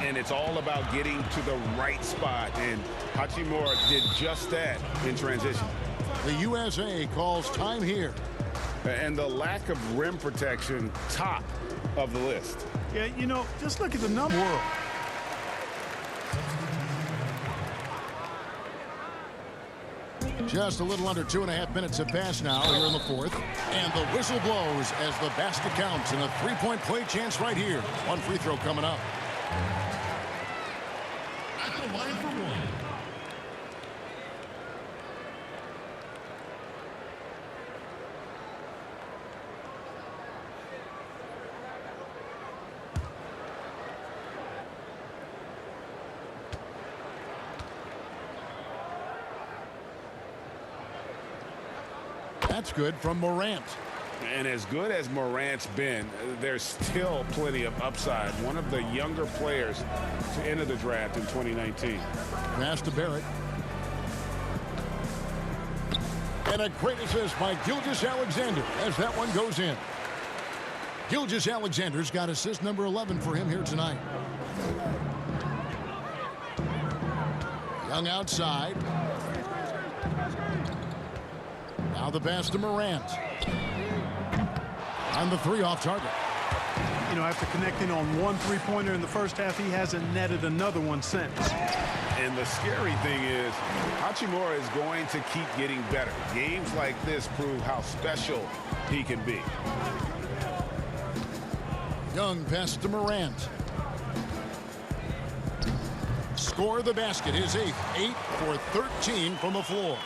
And it's all about getting to the right spot. And Hachimura did just that in transition. The USA calls time here. And the lack of rim protection, top of the list. Yeah, you know, just look at the number. Just a little under 2.5 minutes have passed now here in the 4th. And the whistle blows as the basket counts and a 3-point play chance right here. One free throw coming up. At the line for 1. That's good from Morant. And as good as Morant's been, there's still plenty of upside. One of the younger players to enter the draft in 2019. Pass to Barrett. And a great assist by Gilgeous-Alexander as that one goes in. Gilgeous-Alexander's got assist number 11 for him here tonight. Young outside. Now the pass to Morant. On the 3 off target. You know, after connecting on 1 3-pointer in the first half, he hasn't netted another one since. And the scary thing is, Hachimura is going to keep getting better. Games like this prove how special he can be. Young pass to Morant. Score the basket, his 8th. 8 for 13 from the floor.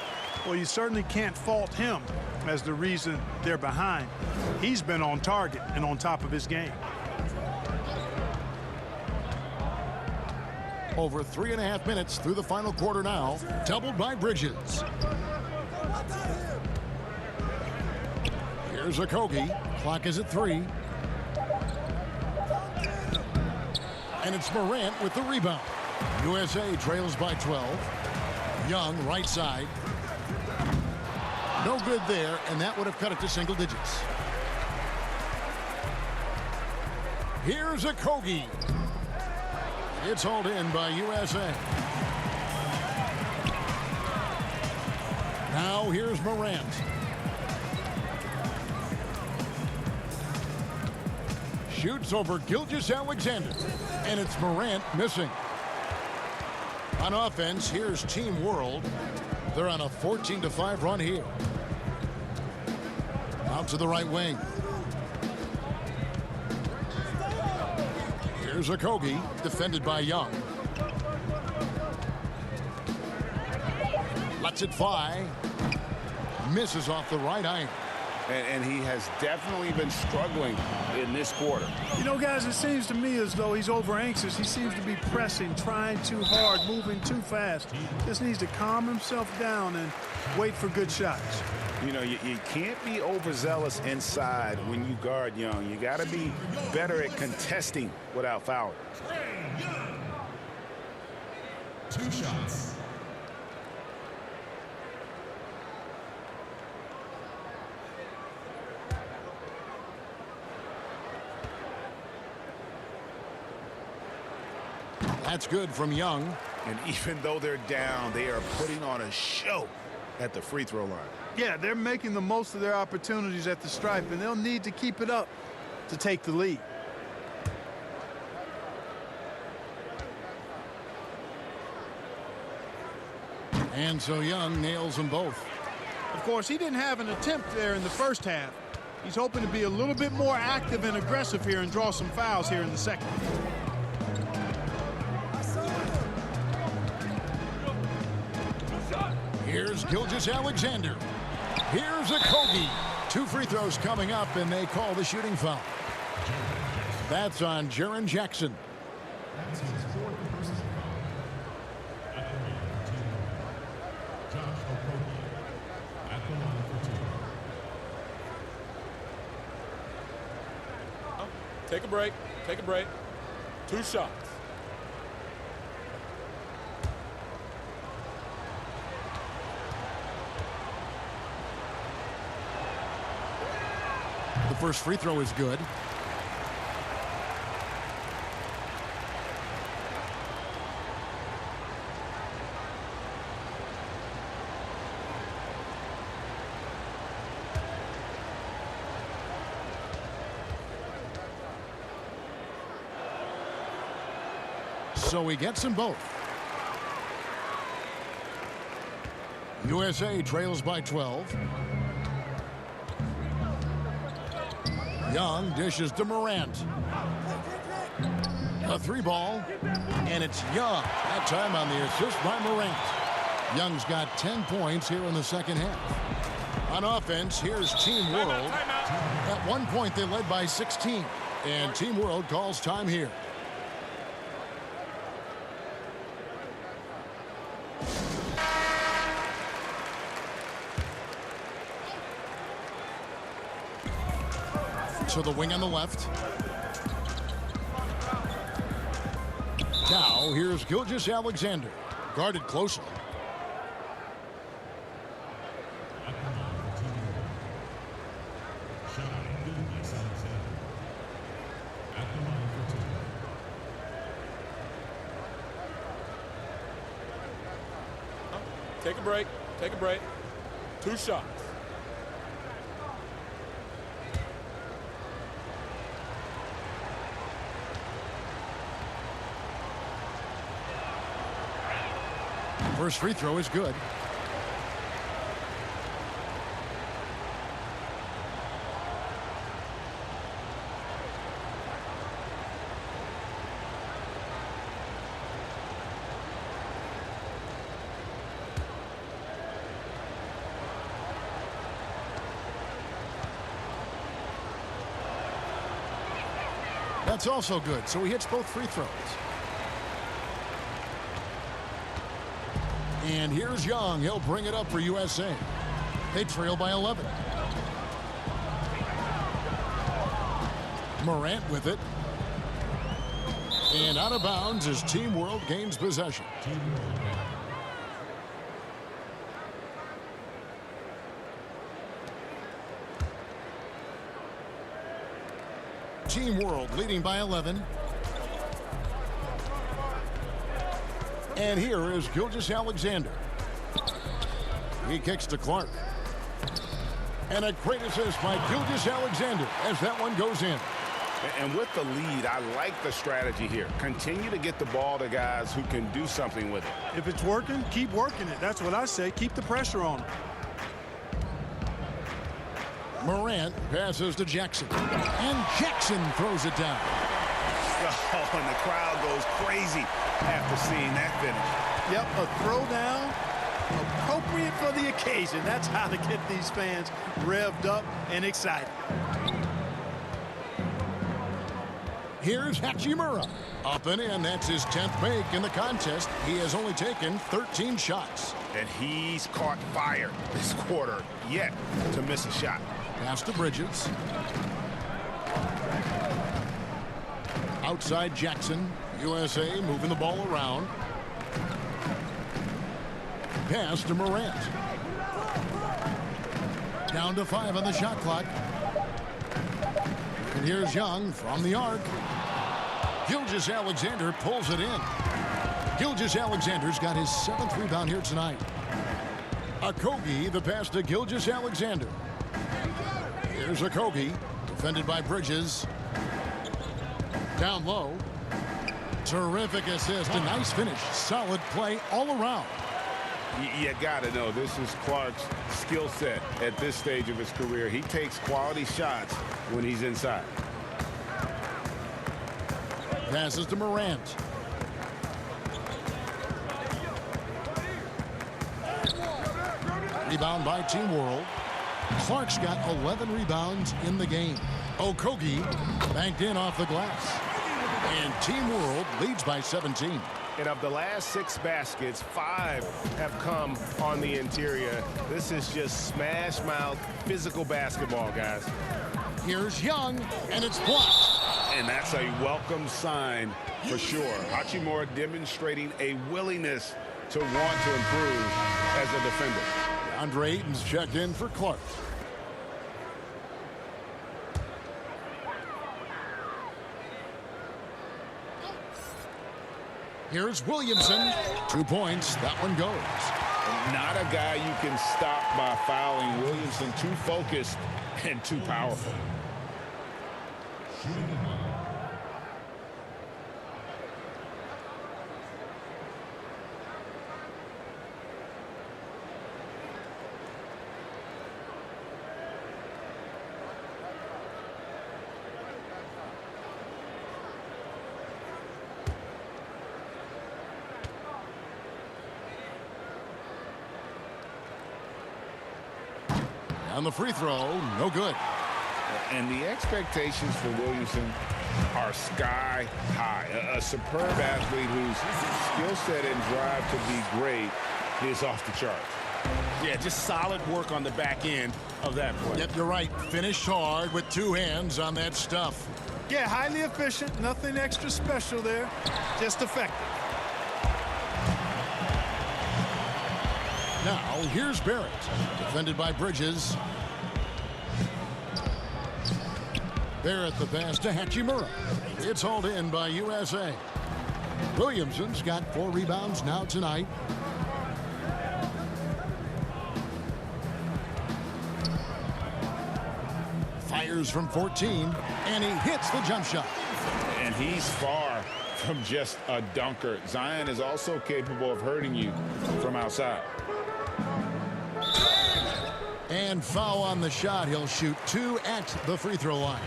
Well, you certainly can't fault him as the reason they're behind. He's been on target and on top of his game. Over 3.5 minutes through the final quarter now. Doubled by Bridges. Here's Okogie. Clock is at 3. And it's Morant with the rebound. USA trails by 12. Young, right side. No good there, and that would have cut it to single digits. Here's Okogie. It's hauled in by USA. Now here's Morant. Shoots over Gilgeous-Alexander, and it's Morant missing. On offense, here's Team World. They're on a 14-5 run here. Out to the right wing. Here's Okogie, defended by Young. Lets it fly. Misses off the right eye. And he has definitely been struggling in this quarter. You know, guys, it seems to me as though he's over anxious. He seems to be pressing, trying too hard, moving too fast. Just needs to calm himself down and wait for good shots. You know, you can't be overzealous inside when you guard Young. You got to be better at contesting without fouling. 2 shots. That's good from Young. And even though they're down, they are putting on a show at the free throw line. Yeah, they're making the most of their opportunities at the stripe, and they'll need to keep it up to take the lead. And so Young nails them both. Of course, he didn't have an attempt there in the first half. He's hoping to be a little bit more active and aggressive here and draw some fouls here in the second. Here's Gilgeous-Alexander. Here's Okogie. 2 free throws coming up, and they call the shooting foul. That's on Jaren Jackson. That's his 4th personal foul. At the line for 2. Josh Okogie. At the line for 2. Take a break. Take a break. 2 shots. The first free throw is good. So he gets them both. USA trails by 12. Young dishes to Morant. A 3-ball, and it's Young. That time on the assist by Morant. Young's got 10 points here in the second half. On offense, here's Team World. At one point, they led by 16, and Team World calls time here. So the wing on the left. Now here's Gilgeous-Alexander, guarded closely. At the line for 2. Shot Gilgeous-Alexander. At the line for 2. Take a break. Take a break. 2 shots. First free throw is good. That's also good, so he hits both free throws. And here's Young. He'll bring it up for USA. They trail by 11. Morant with it. And out of bounds as Team World gains possession. Team World leading by 11. And here is Gilgeous-Alexander. He kicks to Clark. And a great assist by Gilgeous-Alexander as that one goes in. And with the lead, I like the strategy here. Continue to get the ball to guys who can do something with it. If it's working, keep working it. That's what I say. Keep the pressure on him. Morant passes to Jackson. And Jackson throws it down. Oh, and the crowd goes crazy after seeing that finish. Yep, a throwdown appropriate for the occasion. That's how to get these fans revved up and excited. Here's Hachimura. Up and in. That's his 10th make in the contest. He has only taken 13 shots. And he's caught fire this quarter yet to miss a shot. Pass to Bridges. Outside Jackson. USA moving the ball around. Pass to Morant. Down to 5 on the shot clock. And here's Young from the arc. Gilgeous-Alexander pulls it in. Gilgeous-Alexander's got his 7th rebound here tonight. Okogie, the pass to Gilgeous-Alexander. Here's Okogie, defended by Bridges. Down low. Terrific assist, a nice finish. Solid play all around. You got to know this is Clark's skill set at this stage of his career. He takes quality shots when he's inside. Passes to Morant. Rebound by Team World. Clark's got 11 rebounds in the game. Okogie banked in off the glass. And Team World leads by 17. And of the last 6 baskets, 5 have come on the interior. This is just smash mouth physical basketball, guys. Here's Young, and it's blocked. And that's a welcome sign for sure. Hachimura demonstrating a willingness to want to improve as a defender. Andre Ayton's checked in for Clark. Here's Williamson. 2 points. That one goes. Not a guy you can stop by fouling. Williamson too focused and too powerful. On the free throw, no good. And the expectations for Williamson are sky high. A superb athlete whose skill set and drive to be great is off the charts. Yeah, just solid work on the back end of that play. Yep, you're right. Finished hard with 2 hands on that stuff. Yeah, highly efficient. Nothing extra special there. Just effective. Now, here's Barrett, defended by Bridges. Barrett the pass to Hachimura. It's hauled in by USA. Williamson's got 4 rebounds now tonight. Fires from 14, and he hits the jump shot. And he's far from just a dunker. Zion is also capable of hurting you from outside. And foul on the shot. He'll shoot 2 at the free throw line.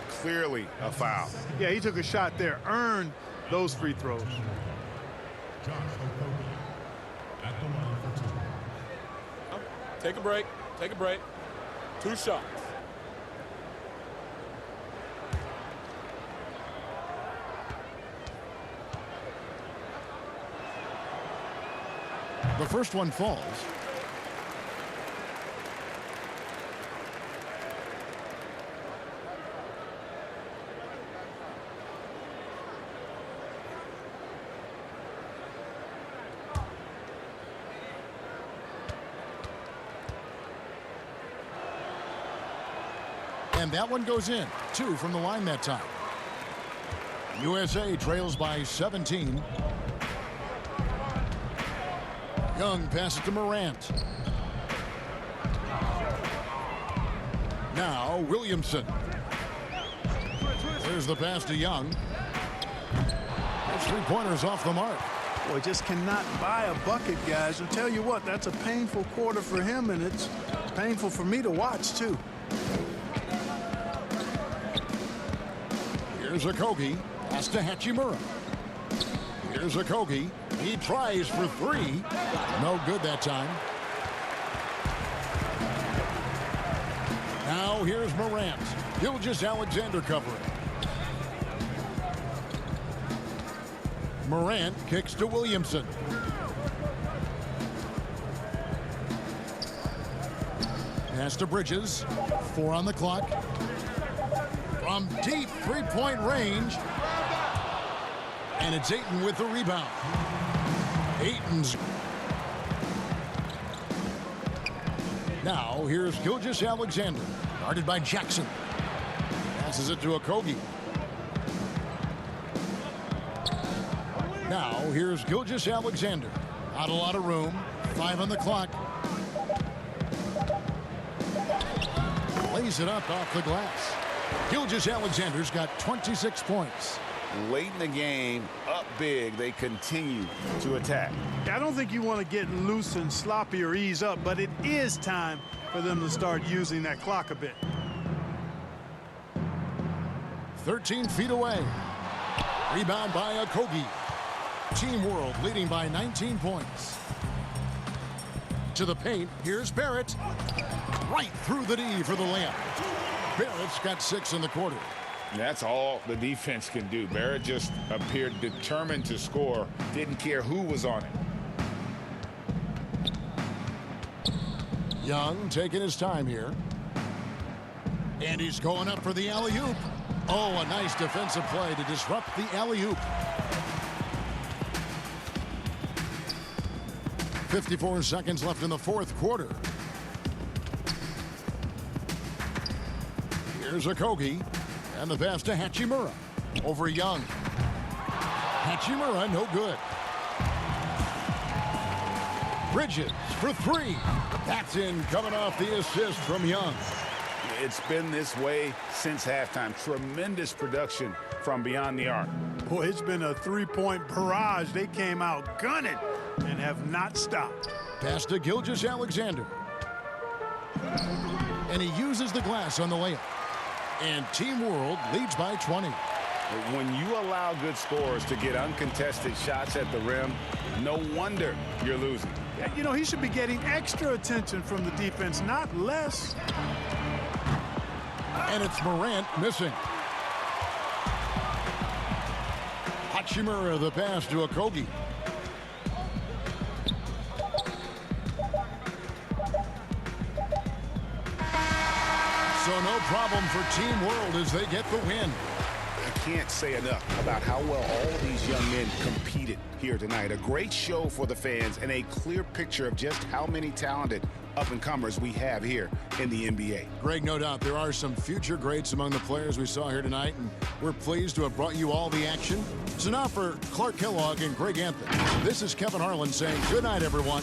Clearly a foul. Yeah, he took a shot there, earned those free throws. Josh Okogie at the line for 2. Take a break. Take a break. 2 shots. The first one falls. And that one goes in. 2 from the line that time. USA trails by 17. Young passes to Morant. Now Williamson. There's the pass to Young. That's 3-pointers off the mark. Boy, just cannot buy a bucket, guys. I'll tell you what, that's a painful quarter for him, and it's painful for me to watch, too. Here's Okogie. Pass to Hachimura. Here's Okogie. He tries for 3. No good that time. Now here's Morant. Gilgeous-Alexander covering. Morant kicks to Williamson. Pass to Bridges. 4 on the clock. From deep 3-point range. And it's Ayton with the rebound. Ayton's. Now here's Gilgeous-Alexander. Guarded by Jackson. Passes it to Okogie. Now here's Gilgeous-Alexander. Not a lot of room. 5 on the clock. Lays it up off the glass. Gilgeous-Alexander's got 26 points. Late in the game, up big, they continue to attack. I don't think you want to get loose and sloppy or ease up, but it is time for them to start using that clock a bit. 13 feet away. Rebound by Okogie. Team World leading by 19 points. To the paint, here's Barrett. Right through the D for the layup. Barrett's got 6 in the quarter. That's all the defense can do. Barrett just appeared determined to score. Didn't care who was on it. Young taking his time here. And he's going up for the alley-oop. Oh, a nice defensive play to disrupt the alley-oop. 54 seconds left in the 4th quarter. Here's Okogie. And the pass to Hachimura. Over Young. Hachimura, no good. Bridges for 3. That's in, coming off the assist from Young. It's been this way since halftime. Tremendous production from beyond the arc. Boy, it's been a 3-point barrage. They came out gunning and have not stopped. Pass to Gilgeous-Alexander. And he uses the glass on the layup. And Team World leads by 20. When you allow good scorers to get uncontested shots at the rim, no wonder you're losing. You know, he should be getting extra attention from the defense, not less. And it's Morant missing. Hachimura, the pass to Okogie. So no problem for Team World as they get the win. I can't say enough about how well all these young men competed here tonight. A great show for the fans and a clear picture of just how many talented up-and-comers we have here in the NBA. Greg, no doubt there are some future greats among the players we saw here tonight, and we're pleased to have brought you all the action. So now for Clark Kellogg and Greg Anthony, this is Kevin Harlan saying good night, everyone.